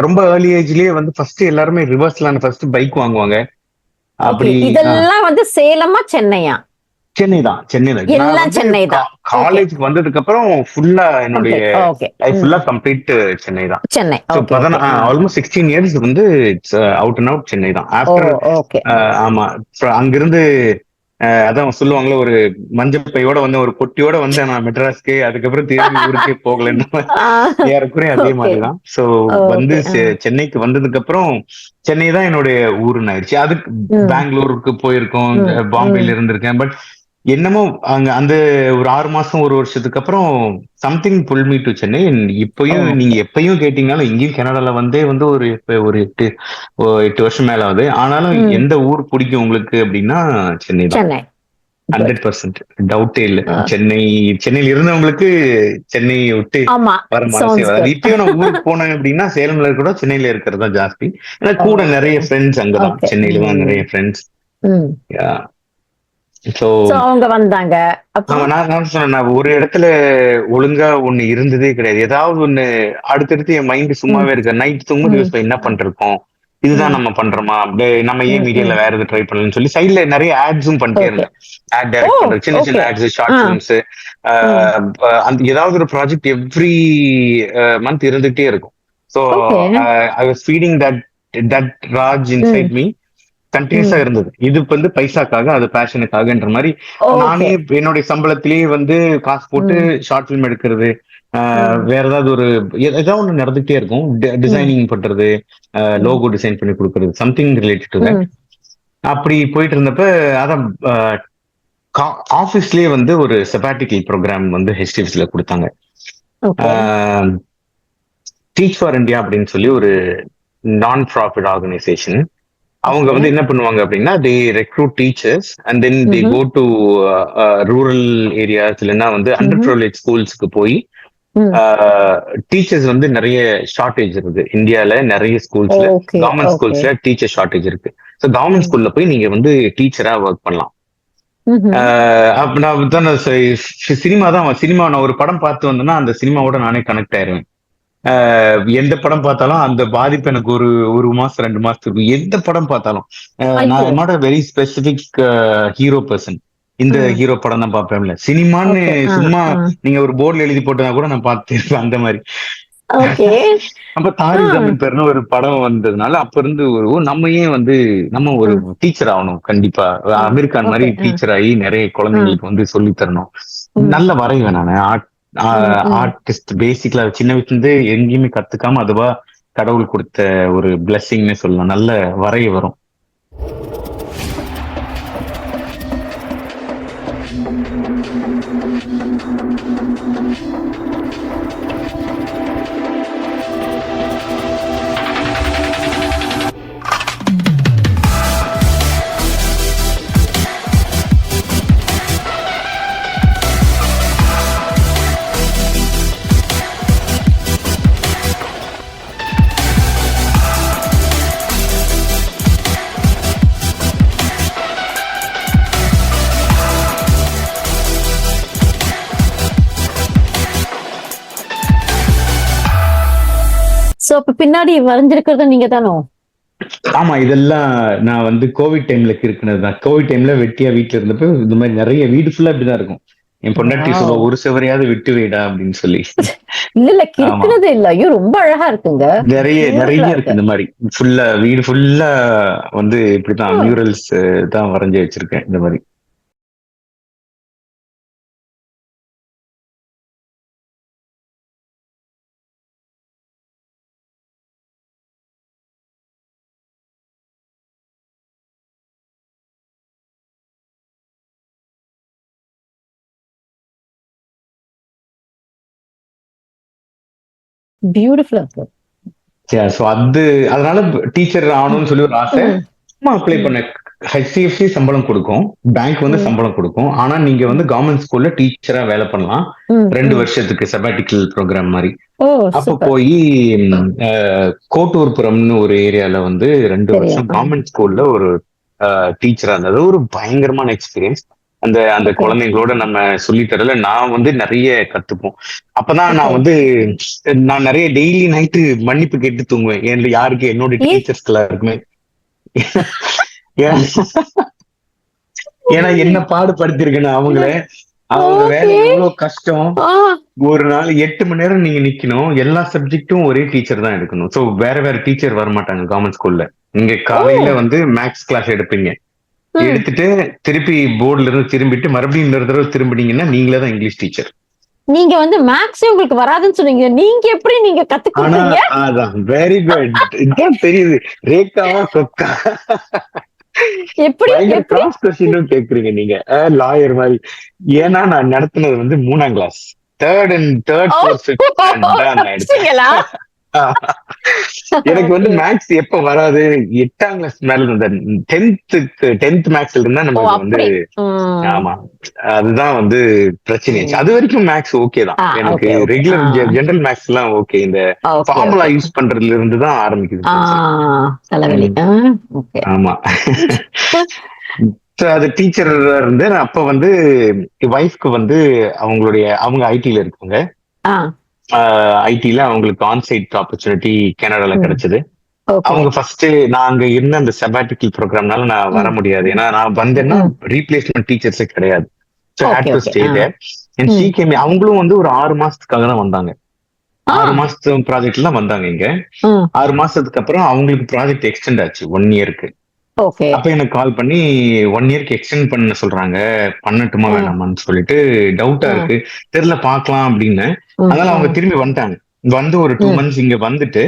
ரொம்ப ஏர்லி ஏஜ்லயே வந்து ஃபர்ஸ்ட் எல்லாருமே ரிவர்ஸ்ல ஃபர்ஸ்ட் பைக் வாங்குவாங்க. அப்படி இதெல்லாம் வந்து சேலமா சென்னையா? சென்னை தான். காலேஜுக்கு வந்ததுக்கு அப்புறம் ஃபுல்லா என்னுடைய லைஃப் ஃபுல்லா கம்ப்ளீட் சென்னை தான். ஆல்மோஸ்ட் 16 years வந்து அவுட் அண்ட் அவுட் சென்னை தான். ஆஃப்டர் ஆமா, அங்கிருந்து அதான் சொல்லுவாங்களே, ஒரு மஞ்சள் பையோட வந்து ஒரு பொட்டியோட வந்து நான் மெட்ராஸ்க்கு, அதுக்கப்புறம் திரும்பி ஊருக்கே போகலன்னு ஏறக்குறைய அதே மாதிரிதான். சோ வந்து சென்னைக்கு வந்ததுக்கு அப்புறம் சென்னை தான் என்னுடைய ஊருன்னு ஆயிடுச்சு. அதுக்கு பெங்களூருக்கு போயிருக்கோம், பாம்பேல இருந்திருக்கேன். பட் என்னமோ அங்க அந்த ஒரு 6 மாசம் 1 வருஷத்துக்கு அப்புறம் something pull me to Chennai. இப்பயும் நீங்க எப்பயும் கேட்டீங்கன்னாலும் இங்கேயும் கனடால வந்து ஒரு 8 வருஷம் மேல ஆகுது. ஆனாலும் எந்த ஊர் பிடிக்கும் உங்களுக்கு அப்படின்னா சென்னை தான். 100% டவுட்டே இல்ல. சென்னையில இருந்தவங்களுக்கு சென்னையை விட்டு வர மனசே வராது. இப்பயும் நான் ஊருக்கு போனேன் அப்படின்னா சேலம்ல கூட சென்னையில இருக்கிறது தான் ஜாஸ்தி. ஏன்னா கூட நிறைய ஃப்ரெண்ட்ஸ் அங்கதான், சென்னையில தான் நிறைய ஃப்ரெண்ட்ஸ். அவங்க வந்தாங்க. நான் சொன்னேன், ஒரு இடத்துல ஒழுங்கா ஒண்ணு இருந்ததே கிடையாது. ஏதாவது ஒண்ணு அடுத்தடுத்து என் மைண்ட் சும்மாவே இருக்கு. நைட் தூங்கும் என்ன பண்றோம், இதுதான் நம்ம பண்றோமா, அப்படியே நம்ம ஏன் மீடியால வேற எது ட்ரை பண்ணலன்னு சொல்லி சைட்ல நிறைய ஆட்ஸும் பண்ணிட்டே இருந்தேன். ஆட் டைரக்ட் பண்றது, சின்ன சின்ன ஆட்ஸ், ஷார்ட் பிலிம்ஸ், அந்த ஏதாவது ஒரு ப்ராஜெக்ட் எவ்ரி மந்த் இருந்துட்டே இருக்கும். So I was feeding that Raj inside me கண்டினியூஸா இருந்தது. இது வந்து பைசாக்காக, அது பேஷனுக்காகன்ற மாதிரி நானே என்னுடைய சம்பளத்திலேயே வந்து காசு போட்டு ஷார்ட் பிலிம் எடுக்கிறது, வேற ஏதாவது ஒண்ணு நடந்துகிட்டே இருக்கும். டிசைனிங் பண்றது, லோகோ டிசைன் பண்ணி கொடுக்கறது, சம்திங் ரிலேட்டட் டு தட். அப்படி போயிட்டு இருந்தப்ப அதான் ஆபீஸ்லயே வந்து ஒரு செபாட்டிக்கல் ப்ரோக்ராம் வந்து ஹெச்டிஎஃப்சில கொடுத்தாங்க. டீச் ஃபார் இந்தியா அப்படின்னு சொல்லி ஒரு நான் ப்ராஃபிட் ஆர்கனைசேஷன். அவங்க வந்து என்ன பண்ணுவாங்க அப்படின்னா, they recruit teachers and then they go to rural areas, இல்லைன்னா வந்து அண்டர் ப்ரிவிலேஜ் ஸ்கூல்ஸ்க்கு போய் ம். டீச்சர்ஸ் வந்து நிறைய ஷார்டேஜ் இருக்கு இந்தியால, நிறைய ஸ்கூல்ஸ்ல ஓகே, கவர்மெண்ட் ஓகே. ஸ்கூல்ஸ்ல டீச்சர் ஷார்டேஜ் இருக்கு. So government hmm. ஸ்கூல்ல போய் நீங்க வந்து டீச்சரா ஒர்க் பண்ணலாம். ம்ஹ்ம். அப்ப நான் தான் சினிமா தான் சினிமா, நான் ஒரு படம் பார்த்து வந்தேன்னா அந்த சினிமாவோட நானே கனெக்ட் ஆயிருவேன். எந்த படம் பார்த்தாலும் அந்த பாதிப்பு எனக்கு ஒரு ஒரு மாசம் 2 மாசத்துக்கு எந்த படம் பார்த்தாலும் ஐயோ! நான் not a very specific hero person. இந்த ம். ஹீரோ படம் தான் பார்ப்பேன்ல, சினிமான்னு ஓகே. சும்மா ஆ. நீங்க ஒரு போர்டில் எழுதி போட்டதா கூட நான் பார்த்துட்டு இருப்பேன் அந்த மாதிரி. ஓகே. அப்ப ஆ. தாரிக் ஜமீன் பேர்னு ஒரு படம் வந்ததுனால அப்ப இருந்து நம்ம ஏன் வந்து நம்ம ஒரு ம். டீச்சர் ஆகணும், கண்டிப்பா ம். அமீர் கான் மாதிரி ஓகே. டீச்சர் ஆகி நிறைய ம். குழந்தைங்களுக்கு வந்து சொல்லி தரணும். ம். நல்ல வரைவேன் நான் ம். ம். ஆர்டிஸ்ட் பேசிக்கலா சின்ன வயசுல இருந்து எங்கேயுமே கத்துக்காம அதுவா கடவுள் கொடுத்த ஒரு பிளெஸிங்னே சொல்லலாம். நல்ல வரைய வரும். சோ அப்ப பின்னாடி வரைஞ்சிருக்கிறது நீங்க தானோ? ஆமா, இதெல்லாம் நான் வந்து கோவிட் டைம்ல இருக்கிறது தான். கோவிட் டைம்ல வெட்டியா வீட்டுல இருந்தப்ப இந்த மாதிரி நிறைய வீடு ஃபுல்லா இப்படிதான் இருக்கும். என் பொண்டாட்டி சொல்லுவா, வாவ்! ஒரு சுவரையாவது விட்டு வைடா அப்படின்னு சொல்லி. இல்ல ஆமா, கிறுக்குனது இல்ல. ஐயோ! ரொம்ப அழகா இருக்குங்க. நிறைய பியூட்டிஃபுல்லா நிறைய இருக்கு. இருக்கு இந்த மாதிரி. ஃபுல்லா வீடு ஃபுல்லா வந்து இப்படிதான் ம். மியூரல்ஸ் தான் வரைஞ்சு வச்சிருக்கேன் இந்த மாதிரி. பியூட்டிஃபுல்லா இருக்கு. சோ அதனால டீச்சர் ம். ஆகணும்னு சொல்லி ஒரு ஆசை. ம். சும்மா அப்ளை ம். பண்ண. HCFC சம்பளம் கொடுக்கும், பேங்க் வந்து ம். சம்பளம் கொடுக்கும். ஆனா நீங்க வந்து ம். கவர்மெண்ட் ஸ்கூல்ல டீச்சரா வேலை பண்ணலாம். ம். 2 ம். வருஷத்துக்கு செபாட்டிக்கல் ப்ரோக்ராம் மாதிரி. ஓ! அப்ப சூப்பர். போய் கோட்டூர்புரம்னு ஒரு ஏரியால வந்து 2 தெரியும். வருஷம் கவர்மெண்ட் ஸ்கூல்ல ஒரு டீச்சரா இருந்தது. ஒரு பயங்கரமான எக்ஸ்பீரியன்ஸ். அந்த அந்த ஓகே. குழந்தைங்களோட நம்ம சொல்லி தரல நான் வந்து நிறைய கத்துப்போம். அப்பதான் ஓகே. நான் நிறைய டெய்லி நைட்டு மன்னிப்பு கேட்டு தூங்குவேன். யாருக்கு, என்னோட ஏ டீச்சர்ஸ்க்கு எல்லாருக்குமே. ஏன்னா ஏன்னா என்ன பாடுபடுத்திருக்கேன் அவங்கள. அவங்க வேலை ஓகே. எவ்வளவு கஷ்டம். ஆ. ஒரு நாள் 8 மணி நேரம் நீங்க நிக்கணும். எல்லா சப்ஜெக்டும் ஒரே டீச்சர் தான் எடுக்கணும். சோ வேற வேற டீச்சர் வர மாட்டாங்க கவர்மெண்ட் ஸ்கூல்ல. நீங்க ஓ! காலையில வந்து மேக்ஸ் கிளாஸ் எடுப்பீங்க. ம். எடுத்துட்டு திருப்பி போர்டுல இருந்து திரும்பிட்டு மறுபடியும் இன்னொரு தடவை திரும்பினீங்கன்னா நீங்களே தான் இங்கிலீஷ் டீச்சர். நீங்க வந்து மேக்ஸே உங்களுக்கு வராதுன்னு சொன்னீங்க. நீங்க எப்படி நீங்க கத்து ஆனா குடுத்தீங்க? அதான் வெரி குட். இதான் தெரியுது. ரேகாவா சொக்கா. எப்படி பயங்கர எப்படி? கிராஸ் கொஸ்டினும் கேக்குறீங்க நீங்க, லாயர் மாதிரி. ஏன்னா நான் நடத்துனது வந்து 3ஆம் கிளாஸ், தேர்ட் ஓ! ஃபோர்த் ஃபிஃப்த் ஸ்டாண்டர்ட் தான் நான் எடுத்தேன். படிச்சீங்களா? எனக்கு வந்து ஓகே. மேக்ஸ் எப்ப வராது, 8ஆம் கிளாஸ் மேல இருந்த 10th மேக்ஸ்ல இருந்தா ஓ! நமக்கு வந்து. அப்படி. ம். ஆமா, அதுதான் வந்து பிரச்சனையாச்சு. ம். அது வரைக்கும் மேக்ஸ் ஓகே தான் எனக்கு. Okay, okay. Regular general maths எல்லாம் ஓகே. இந்த ஓகே, ஃபார்முலா ஓகே. யூஸ் பண்றதுல இருந்து தான் ஆரம்பிக்குது ஆ பிரச்சனை. தலைவலி. ம், ஓகே. ஆமா. So, அது டீச்சர் இருந்து அப்ப வந்து ஒய்ஃப்க்கு வந்து அவங்க ஐடில இருக்காங்க. ஆ. ஐடில அவங்களுக்கு ஆன்சைட் ஆப்பர்ச்சுனிட்டி கனடால ம். கிடைச்சது. ஓகே. அவங்க ஃபர்ஸ்ட் நான் அங்க இருந்த அந்த செபாட்டிக்கல் ப்ரோக்ராம்னால நான் வர ம். முடியாது. ஏன்னா நான் வந்தேன்னா ம். ரீப்ளேஸ்மெண்ட் டீச்சர்ஸே கிடையாது. So had okay, to okay. Stay there. And she hmm. Came. அவங்களும் வந்து ஒரு 6 மாசத்துக்காக தான் வந்தாங்க. ஆ. 6 மாசத்து ப்ராஜெக்ட்ல தான் வந்தாங்க இங்க. ம். 6 மாசத்துக்கு அப்புறம் அவங்களுக்கு ப்ராஜெக்ட் எக்ஸ்டெண்ட் ஆச்சு 1 இயருக்கு. ஓகே. அப்ப எனக்கு கால் பண்ணி 1 இயருக்கு எக்ஸ்டெண்ட் பண்ண சொல்றாங்க, பண்ணட்டுமா ம். வேணாமான்னு சொல்லிட்டு டவுட்டா ம். இருக்கு, தெரியல பாக்கலாம் அப்படின்னு. ம். அதனால அவங்க ம். திரும்பி வந்துட்டாங்க. வந்து ஒரு 2 ம். மந்த்ஸ் இங்க வந்துட்டு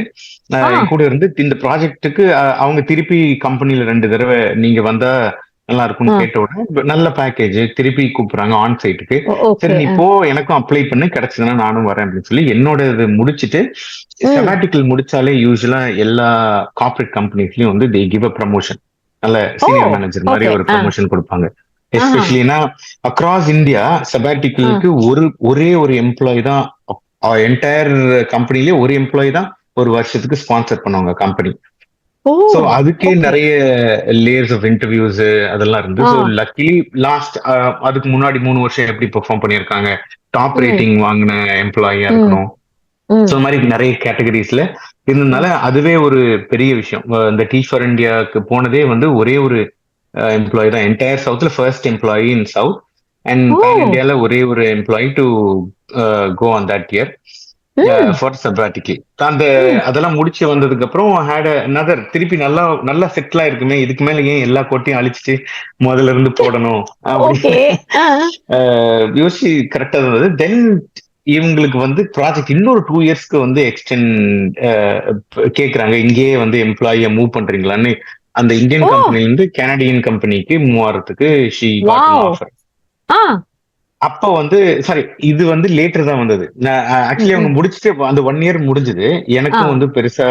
ஆ. என் கூட இருந்து இந்த ப்ராஜெக்ட்டுக்கு அவங்க திருப்பி கம்பெனில 2 தடவை நீங்க வந்தா நல்லா இருக்கும்னு ஆ. கேட்ட உடனே நல்ல பேக்கேஜ் திருப்பி கூப்பிடுறாங்க ஆன் சைட்டுக்கு. ஓகே. சரி நீ போ, எனக்கும் அப்ளை பண்ணு, கிடைச்சதுன்னா நானும் வரேன் அப்படின்னு சொல்லி என்னோட இது முடிச்சிட்டு. ம். செபாட்டிக்கல் முடிச்சாலே யூஸ்வலா எல்லா கார்ப்பரேட் கம்பெனிஸ்லயும் வந்து தே கிவ் அ ப்ரமோஷன். நல்ல ஓ! சீனியர் மேனேஜர் மாதிரி ஓகே. ஒரு ஆ. ப்ரமோஷன் கொடுப்பாங்க. ஆ. எஸ்பெஷலினா அக்ராஸ் இந்தியா ஆ. செபாட்டிக்கலுக்கு ஒரே ஒரு எம்ப்ளாயி தான் என்டையர் கம்பெனிலே ஒரு எம்ப்ளாயி தான் ஒரு வருஷத்துக்கு ஸ்பான்சர் பண்ணுவாங்க கம்பெனி. ஓ சோ அதுக்கே ஓகே நிறைய லேயர்ஸ் ஆஃப் இன்டர்வியூஸ் அதெல்லாம் இருந்து. ஆ ஸோ லக்கிலி லாஸ்ட் அதுக்கு முன்னாடி 3 வருஷம் எப்படி பெர்ஃபார்ம் பண்ணியிருக்காங்க, டாப் ம் ரேட்டிங் வாங்கின எம்ப்ளாயியா ம் இருக்கணும். ம் ஸோ மாதிரி நிறைய கேட்டகரிஸ்ல இருந்ததுனால ம் அதுவே ஒரு பெரிய விஷயம். இந்த டீச் ஃபார் இந்தியாவுக்கு போனதே வந்து ஒரே ஒரு எம்ப்ளாயி தான், என்டையர் சவுத்ல first employee in south and uh pan இந்தியால ஒரே ஒரு employee to go on that year hmm for சப்ராட்டிக்கி. அந்த ம் அதெல்லாம் முடிச்சு வந்ததுக்கு அப்புறம் ஹேட் another திருப்பி நல்லா நல்லா செட்டில் ஆயிருக்குமே, இதுக்கு மேல ஏன் எல்லா கோட்டையும் அழிச்சிட்டு முதல்ல இருந்து போடணும் ஓகே அப்படின்னு ஆ யோசிச்சு கரெக்டா இருந்தது. தென் இவங்களுக்கு வந்து ப்ராஜெக்ட் இன்னொரு 2 இயர்ஸ்க்கு வந்து எக்ஸ்டெண்ட் கேக்குறாங்க, இங்கேயே வந்து எம்ப்ளாயிய மூவ் பண்றீங்களான்னு. அந்த இந்தியன் ஓ கம்பெனில இருந்து கனடியன் கம்பெனிக்கு மூவ் ஆகிறதுக்கு she got an wow offer. ஆ அப்ப வந்து சாரி, இது வந்து லேட்டர் தான் வந்தது. நான் ம் ஆக்சுவலி அவங்க ம் முடிச்சுட்டு அந்த 1 இயர் முடிஞ்சது. ஆ எனக்கும் வந்து பெருசா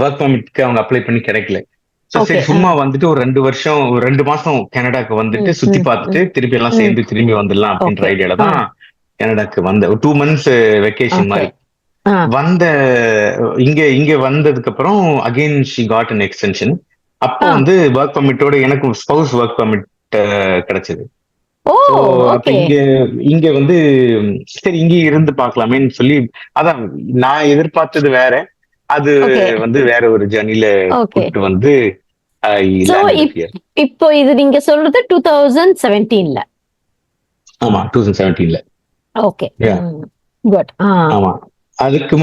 ஒர்க் பர்மிட்க்கு அவங்க அப்ளை பண்ணி கிடைக்கல. ஸோ ஓகே சரி ஆ சும்மா வந்துட்டு ஒரு 2 வருஷம் 2 மாசம் கனடாக்கு வந்துட்டு ம் சுத்தி ம் பார்த்துட்டு ம் திருப்பி எல்லாம் ம் சேர்ந்து திரும்பி வந்துடலாம் அப்படின்ற ஓகே ஐடியால ஆ தான் கனடாக்கு வந்த ஒரு 2 months வெக்கேஷன் ஓகே மாதிரி ஆ வந்த. இங்க இங்க வந்ததுக்கு அப்புறம் again she got an extension. அப்போ ஆ வந்து ஒர்க் பர்மிட்டோட எனக்கு ஸ்பௌஸ் ஒர்க் பர்மிட் கிடைச்சது. ஓ சோ அப்ப ஓகே இங்க இங்க வந்து சரி இங்க இருந்து பார்க்கலாமேன்னு சொல்லி, அதான் நான் எதிர்பார்த்தது வேற, அது ஓகே வந்து வேற ஒரு ஜர்னில ஓகே கூட்டு வந்து ஐ சோ லேண்டட் அப் ஹியர். இப்போ இது நீங்க சொல்றது 2017ல ஆமா 2017ல. ஓகே யா குட் ஆ ஆமா. அதுக்கு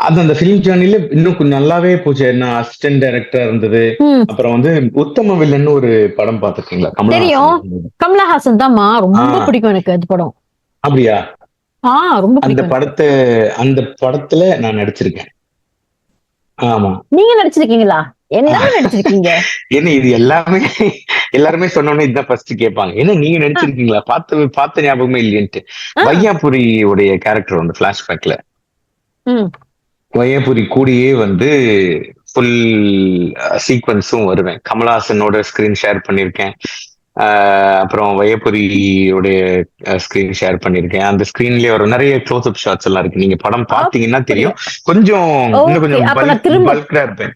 அது அந்த ஃபிலிம் ஜர்னில இன்னும் கொஞ்சம் நல்லாவே போச்சு. என்ன அசிஸ்டன்ட் டைரக்டரா இருந்தது. ம் அப்புறம் வந்து உத்தம வில்லன்னு ஒரு படம் பார்த்திருக்கீங்களா, கமலஹாசன் தெரியும் இருந்தது. கமலஹாசன் தான்மா ரொம்ப ஆஹ் பிடிக்கும் எனக்கு அது படம் அப்படியா? ஆ ரொம்ப அந்த பிடிக்கும் எனக்கு படத்தை அந்த படத்துல நான் நடிச்சிருக்கேன். ஆமா. நீங்க நடிச்சிருக்கீங்களா எல்லாரும் நடிச்சிருக்கீங்க ஏன்னா இது எல்லாமே எல்லாருமே சொன்னோன்னே இதுதான் ஃபர்ஸ்ட் கேட்பாங்க, என்ன நீங்க ஆ, நடிச்சிருக்கீங்களா, பார்த்த ஞாபகமே இல்லையன்ட்டு. ஆ, வையாபுரி உடைய கேரக்டர் வந்து பிளாஷ்பேக்ல ம் வையாபுரி கூடயே வந்து ஃபுல் சீக்வன்ஸும் வருவேன். கமலஹாசனோட ஸ்கிரீன் ஷேர் பண்ணியிருக்கேன். அப்புறம் வையபுரியோடைய ஸ்கிரீன் ஷேர் பண்ணியிருக்கேன். அந்த ஸ்கிரீன்லயே ஒரு நிறைய க்ளோஸ் அப் ஷாட்ஸ் எல்லாம் இருக்கு, நீங்க படம் பார்த்தீங்கன்னா அப்படியா தெரியும். கொஞ்சம் இன்னும் ஓகே கொஞ்சம் அப்ப நான் திரும்ப பல்கா இருப்பேன்.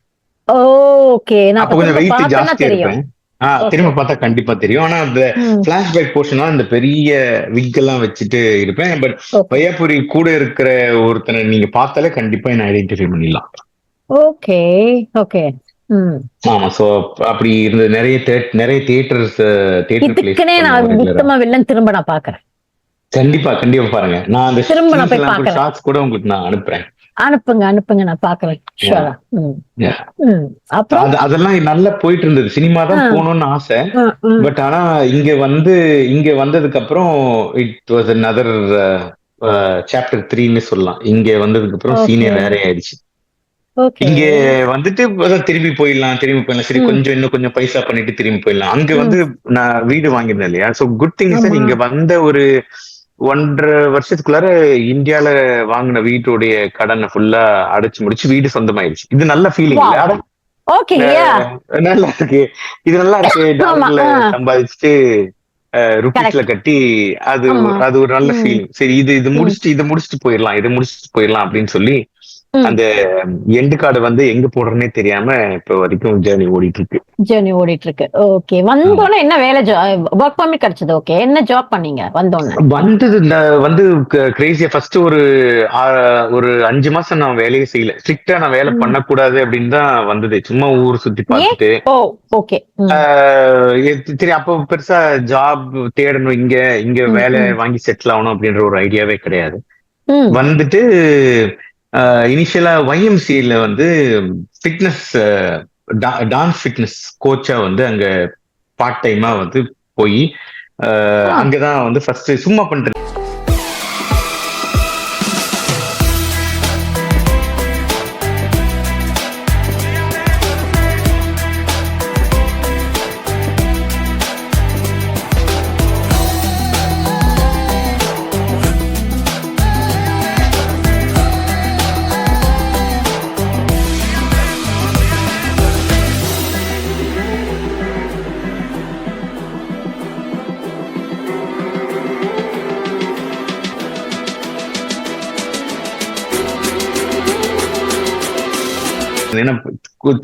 ஓகே நான் அப்ப அப்ப கொஞ்சம் திரும்ப வெயிட் பார்த்தேன்னா ஜாஸ்தியா தெரியும் இருப்பேன். ஓகே திரும்ப பார்த்தா கண்டிப்பா தெரியும். ஆனா அந்த ம் பிளாஷ்பேக் போர்ஷனா அந்த பெரிய விக் எல்லாம் வச்சுட்டு இருப்பேன். பட் ஓகே வையாபுரி கூட இருக்கிற ஒருத்தனை நீங்க பார்த்தாலே கண்டிப்பா என்ன ஐடென்டிஃபை பண்ணிடலாம். ஓகே ஓகே ம் ஆமா. சோ அப்படி இருந்த நிறைய தியேட்டர் பிளேஸ் இதுக்குனே பண்ணுவோம் நான் ரெகுலரா. உத்தம வில்லன் திரும்ப நான் பாக்குறேன் கண்டிப்பா கண்டிப்பா பாருங்க. நான் அந்த திரும்ப நான் சீன்ஸ் போய் எல்லாம் கூட பாக்குறேன் ஷார்ட்ஸ் கூட உங்களுக்கு நான் அனுப்புறேன். அனுப்புங்க நான் பாக்குறேன் Yeah, ஷூரா ம் yeah. ம் அப்புறம் அதெல்லாம் நல்லா போயிட்டு இருந்தது. சினிமா ஆ, தான் போகணும்னு ஆசை. ஆ, ம், பட் ஆனா இங்க வந்ததுக்கு அப்புறம் இட் வாஸ் another சாப்டர் 3ன்னு சொல்லலாம். இங்க வந்ததுக்கு அப்புறம் சீனே ஓகே வேற ஆயிடுச்சு. ஓகே இங்க வந்துட்டு அதான் திரும்பி போயிடலாம். சரி ம் கொஞ்சம் இன்னும் கொஞ்சம் பைசா பண்ணிட்டு திரும்பி போயிடலாம். அங்க ம் வந்து நான் வீடு வாங்கியிருந்தேன் இல்லையா. சோ குட் திங் சார், ஆமா இங்க வந்த ஒரு 1.5 வருஷத்துக்குள்ளார இந்தியால வாங்கின வீட்டுடைய கடனை ஃபுல்லா அடைச்சு முடிச்சு வீடு சொந்தமாயிடுச்சு. இது நல்ல ஃபீலிங் இல்ல? வாவ் அட ஓகே யா நல்லா இருக்கு, இது நல்லா இருக்கு. ஆமா டாலர்ல சம்பாதிச்சுட்டு ருபீஸ்ல கரெக்ட் கட்டி அது ஆமா அது ஒரு நல்ல ம் ஃபீலிங். சரி இதை முடிச்சுட்டு போயிடலாம் அப்படின்னு சொல்லி ம் அந்த எண்டு கார்டு வந்து எங்க போடுறேன்னே தெரியாம இப்ப வரைக்கும் ஜேர்னி ஓடிட்டு இருக்கு. ஜேர்னி ஓடிட்டு இருக்கு ஓகே ஆமா. வந்தோடனே என்ன வேலை ஒர்க் பர்மிட் கிடைச்சது ஓகே என்ன ஜாப் பண்ணீங்க வந்தோடனே வந்தது வந்து கிரேசியா ஃபர்ஸ்ட் ஒரு 5 மாசம் நான் வேலையே செய்யல. ஸ்ட்ரிக்டா நான் வேலை ம் பண்ணக்கூடாது அப்படின்னு தான் வந்தது. சும்மா ஊர் சுத்தி ஏன் பார்த்துட்டு ஓ ஓகே ம் சரி அப்போ பெருசா ஜாப் தேடணும், இங்க இங்க ம் வேலை ம் வாங்கி செட்டில் ஆகணும் அப்படின்ற ஒரு ஐடியாவே கிடையாது. ம் வந்துட்டு இனிஷியலா YMCA வந்து ஃபிட்னஸ் டான்ஸ் ஃபிட்னஸ் கோச்சா வந்து அங்க பார்ட் டைமா வந்து போய் ஆ அங்கதான் வந்து ஃபர்ஸ்ட் சும்மா பண்றது.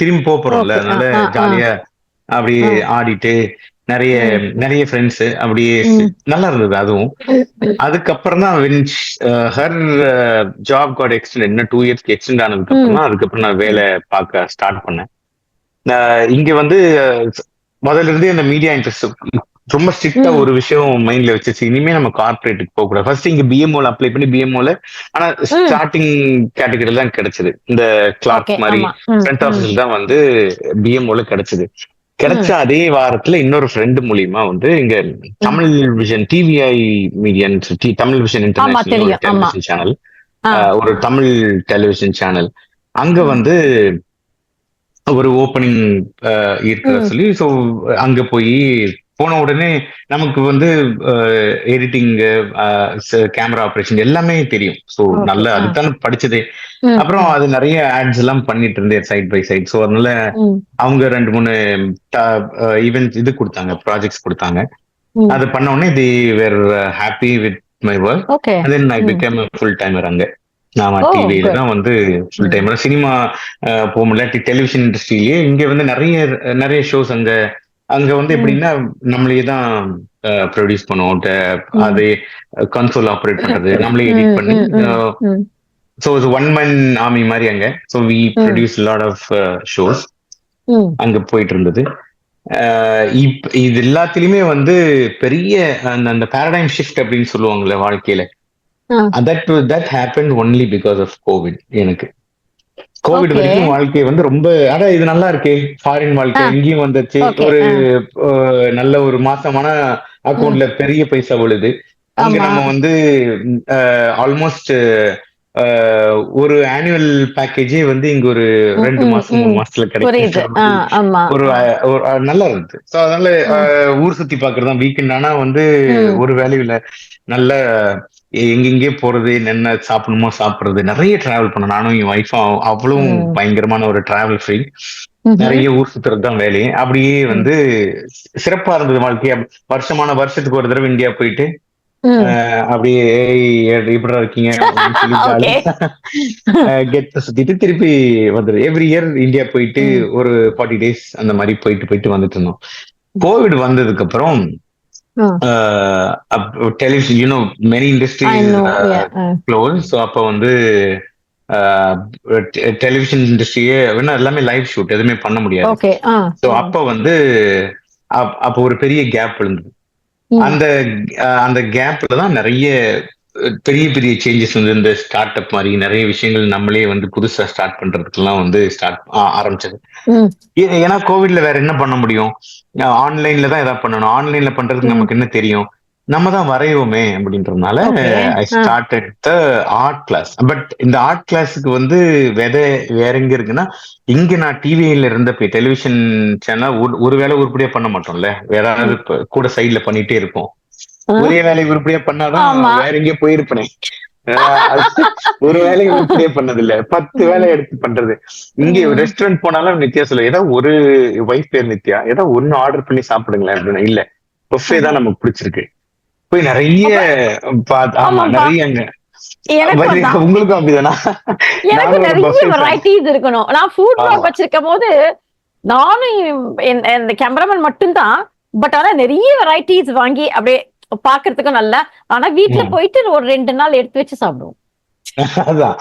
திரும்பி போறோம்ல, அதனால ஜாலியா அப்படியே ஆடிட்டு நிறைய நிறைய ஃப்ரெண்ட்ஸ் அப்படியே நல்லா இருந்தது அதுவும். அதுக்கப்புறம் தான் ஹர் ஜாப் காட் எக்ஸ்டெண்ட், இன்னும் 2 இயர்ஸ்க்கு எக்ஸ்டெண்ட் ஆனதுக்கு அப்புறம் தான் அதுக்கப்புறம் நான் வேலை பார்க்க ஸ்டார்ட் பண்ணேன். இங்க வந்து முதல்ல இருந்தே இந்த மீடியா இன்ட்ரெஸ்ட் ரொம்ப ஸ்ட்ரிக்டா ஒரு விஷயம் மைண்ட்ல வச்சிருச்சு, இனிமே நம்ம கார்பரேட்டுக்கு போக கூடாது. ஃபர்ஸ்ட் இங்க பிஎம்ஓல அப்ளை பண்ணி பிஎம்ஓல, ஆனா ஸ்டார்டிங் கேட்டகரியில தான் கிடைச்சது. இந்த கிளார்க் மாதிரி ஃப்ரண்ட் ஆஃபீஸ்ல தான் வந்து பிஎம்ஓல கிடைச்சது. கிடைச்ச அதே வாரத்துல இன்னொரு ஃப்ரெண்டு மூலியமா வந்து இங்க Tamil vision TVI median, Tamil vision international television channel, ஒரு தமிழ் டெலிவிஷன் சேனல், அங்க வந்து ஒரு ஓப்பனிங் இருக்கிற சொல்லி, ஸோ அங்க போய் போன உடனே நமக்கு வந்து எடிட்டிங், கேமரா ஆப்ரேஷன் எல்லாமே தெரியும். ஸோ நல்ல அதுதான் படிச்சதே. அப்புறம் அது நிறைய ஆட்ஸ் எல்லாம் பண்ணிட்டு இருந்தேன் சைட் பை சைட். ஸோ அதனால அவங்க 2-3 ஈவென்ட் இது கொடுத்தாங்க, ப்ராஜெக்ட்ஸ் கொடுத்தாங்க. அது பண்ண உடனே they were happy with my work. Then I become full timer அங்க. ஆமா, டிவியில தான் வந்து ஃபுல் டைம். சினிமா போக முடியல, டெலிவிஷன் இண்டஸ்ட்ரியிலேயே இங்க வந்து நிறைய நிறைய ஷோஸ் அங்க அங்க வந்து எப்படின்னா நம்மளே தான் ப்ரொடியூஸ் பண்ணுவோம், அது கன்சோல் ஆப்ரேட் பண்றது, நம்மளே எடிட் பண்ணி, ஸோ ஒன் மேன் ஆர்மி மாதிரி அங்க. So we produce lot of shows அங்க போயிட்டு இருந்தது. இது எல்லாத்திலுமே வந்து பெரிய அந்த பேரடைம் ஷிஃப்ட் அப்படின்னு சொல்லுவாங்கல்ல வாழ்க்கையில, that happened only because of COVID. எனக்கு கோவிட் வரைக்கும் வாழ்க்கை வந்து ரொம்ப, அதான் இது நல்லா இருக்கே, ஃபாரின் வாழ்க்கை எங்கேயும் வந்துச்சு, ஒரு நல்ல ஒரு மாசமான அக்கௌண்ட்ல பெரிய பைசா விழுது. அங்க நம்ம வந்து ஆல்மோஸ்ட் ஒரு ஆனுவல் பேக்கேஜே வந்து இங்க ஒரு 2 மாசம் 3 மாசத்துல கிடைக்கும். ஒரு நல்லா இருந்துச்சு. ஸோ அதனால ஊர் சுத்தி பாக்குறது தான் வீக்கெண்ட். ஆனா வந்து ஒரு வேல்யூ இல்ல, நல்ல எங்கெங்கே போறது, என்ன சாப்பிடணுமோ சாப்பிடுறது, நிறைய டிராவல் பண்ண. நானும் என் ஒய்ஃபும் அவ்வளவும் பயங்கரமான ஒரு டிராவல் ஃப்ரீ, நிறைய ஊர் சுத்துறது தான் வேலையே. அப்படியே வந்து சிறப்பா இருந்தது வாழ்க்கையா. வருஷத்துக்கு ஒரு தடவை இந்தியா போயிட்டு அப்படியே எப்படி இருக்கீங்க கெட்ட சுத்திட்டு திருப்பி வந்துரு. எவ்ரி இயர் இந்தியா போயிட்டு ஒரு 40 days அந்த மாதிரி போயிட்டு வந்துட்டு இருந்தோம். கோவிட் வந்ததுக்கு அப்புறம் television, you know, many industries closed. So அப்ப வந்து டெலிவிஷன் இண்டஸ்ட்ரியே எல்லாமே லைவ் ஷூட், எதுவுமே பண்ண முடியாது. ஸோ அப்ப வந்து அப்ப ஒரு பெரிய கேப் விழுந்தது. அந்த கேப்ல தான் நிறைய பெரிய பெரிய சேஞ்சஸ் வந்து இந்த ஸ்டார்ட் அப் மாதிரி நிறைய விஷயங்கள் நம்மளே வந்து புதுசா ஸ்டார்ட் பண்றதுக்கெல்லாம் வந்து ஆரம்பிச்சது. ஏன்னா கோவிட்ல வேற என்ன பண்ண முடியும், ஆன்லைன்ல தான் எதாவது பண்ணணும். ஆன்லைன்ல பண்றதுக்கு நமக்கு என்ன தெரியும், நம்ம தான் வரைவோமே அப்படின்றதுனால I started the art class. But இந்த ஆர்ட் கிளாஸுக்கு வந்து வேற எங்க இருக்குன்னா, இங்க நான் டிவியில இருந்தப்ப டெலிவிஷன் சேனல் ஒரு வேலை உருப்படியா பண்ண மாட்டோம்ல, வேற ஏதாவது கூட சைட்ல பண்ணிட்டே இருப்போம். ஒரே வேலை உருப்படியா பண்ணாதான் வேற எங்கேயோ போயிருப்பேன். ஒரு வேலையை உருப்படியா பண்ணது இல்ல, 10 வேலை எடுத்து பண்றது. இங்க ரெஸ்டாரண்ட் போனாலும் நித்யா சொல்ல, ஏதாவது ஒரு வைஃப் பேர் நித்யா, ஏதாவது ஒண்ணு ஆர்டர் பண்ணி சாப்பிடுங்களேன் அப்படின்னு. இல்ல, புஃபே தான் நமக்கு பிடிச்சிருக்கு, போய் நிறைய நிறைய அங்க. உங்களுக்கும் அப்படிதானா? எனக்கு நிறைய வெரைட்டிஸ் இருக்கணும். நான் ஃபுட் பிளாக் வச்சிருக்கும் போது நானும் இந்த கேமராமேன் மட்டும்தான். பட் ஆனா நிறைய வெரைட்டிஸ் வாங்கி அப்படியே பாக்குறதுக்கும் நல்ல. ஆனா வீட்டுல போயிட்டு ஒரு 2 நாள் எடுத்து வச்சு சாப்பிடுவோம். அதான்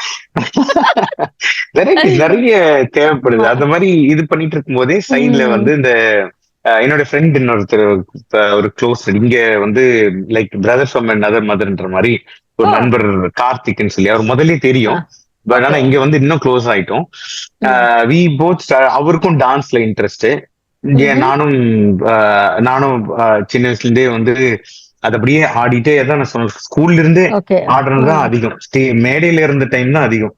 நிறைய தேவைப்படுது. அந்த மாதிரி இது பண்ணிட்டு இருக்கும் போதே சைட்ல வந்து இந்த என்னோட ஃப்ரெண்ட் இன்னொருத்தர், ஒரு க்ளோஸ் இங்க வந்து லைக் பிரதர் ஃப்ரம் another motherன்ற மாதிரி ஒரு நண்பர் கார்த்திக்னு சொல்லி, அவர் முதல்ல தெரியும். பட் ஆனா இங்க வந்து இன்னும் க்ளோஸ் ஆயிட்டோம். வி போத், அவருக்கும் டான்ஸ்ல இன்ட்ரெஸ்ட். நானும் சின்ன வயசுல இருந்தே வந்து அது அப்படியே ஆடிட்டே தான். நான் சொன்னேன், ஸ்கூல்ல இருந்தே ஆடுறது தான் அதிகம். மேடையில இருந்த டைம் தான் அதிகம்.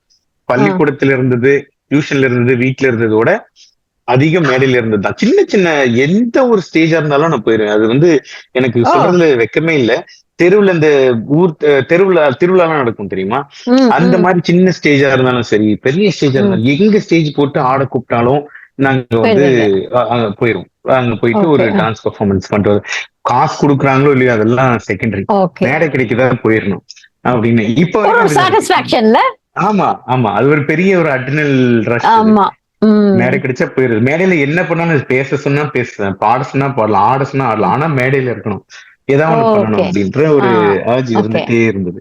பள்ளிக்கூடத்துல இருந்தது, டியூஷன்ல இருந்தது, வீட்டுல இருந்ததோட அதிகம் மேடையில இருந்தது தான். சின்ன சின்ன எந்த ஒரு ஸ்டேஜா இருந்தாலும் நான் போயிருவேன். அது வந்து எனக்கு சொல்றதுல வெக்கமே இல்ல. தெருவுல இந்த ஊர் திருவிழாலாம் நடக்கும் தெரியுமா, அந்த மாதிரி சின்ன ஸ்டேஜா இருந்தாலும் சரி, பெரிய ஸ்டேஜா இருந்தாலும், எங்க ஸ்டேஜ் போட்டு ஆட கூப்பிட்டாலும் நாங்க வந்து போயிருவோம். அங்க போயிட்டு ஒரு டான்ஸ் பெர்ஃபார்மன்ஸ் பண்றது, காசு கொடுக்குறாங்களோ இல்லையோ அதெல்லாம் செகண்டரி, மேடை கிடைக்கதான் போயிடணும் அப்படின்னு. இப்ப ஆமா, அது ஒரு பெரிய ஒரு அட்ரினல் ரஷ். மேடை கிடைச்சா போயிருது. மேடையில என்ன பண்ணாலும் பேச சொன்னா பேசுவேன், பாட சொன்னா பாடலாம், ஆட சொன்னா ஆடலாம். ஆனா மேடையில இருக்கணும், ஏதாவது ஒண்ணு பண்ணணும் ஓகே. அப்படின்ற ஒரு அர்ஜ் ஓகே. இருந்துட்டே இருந்தது.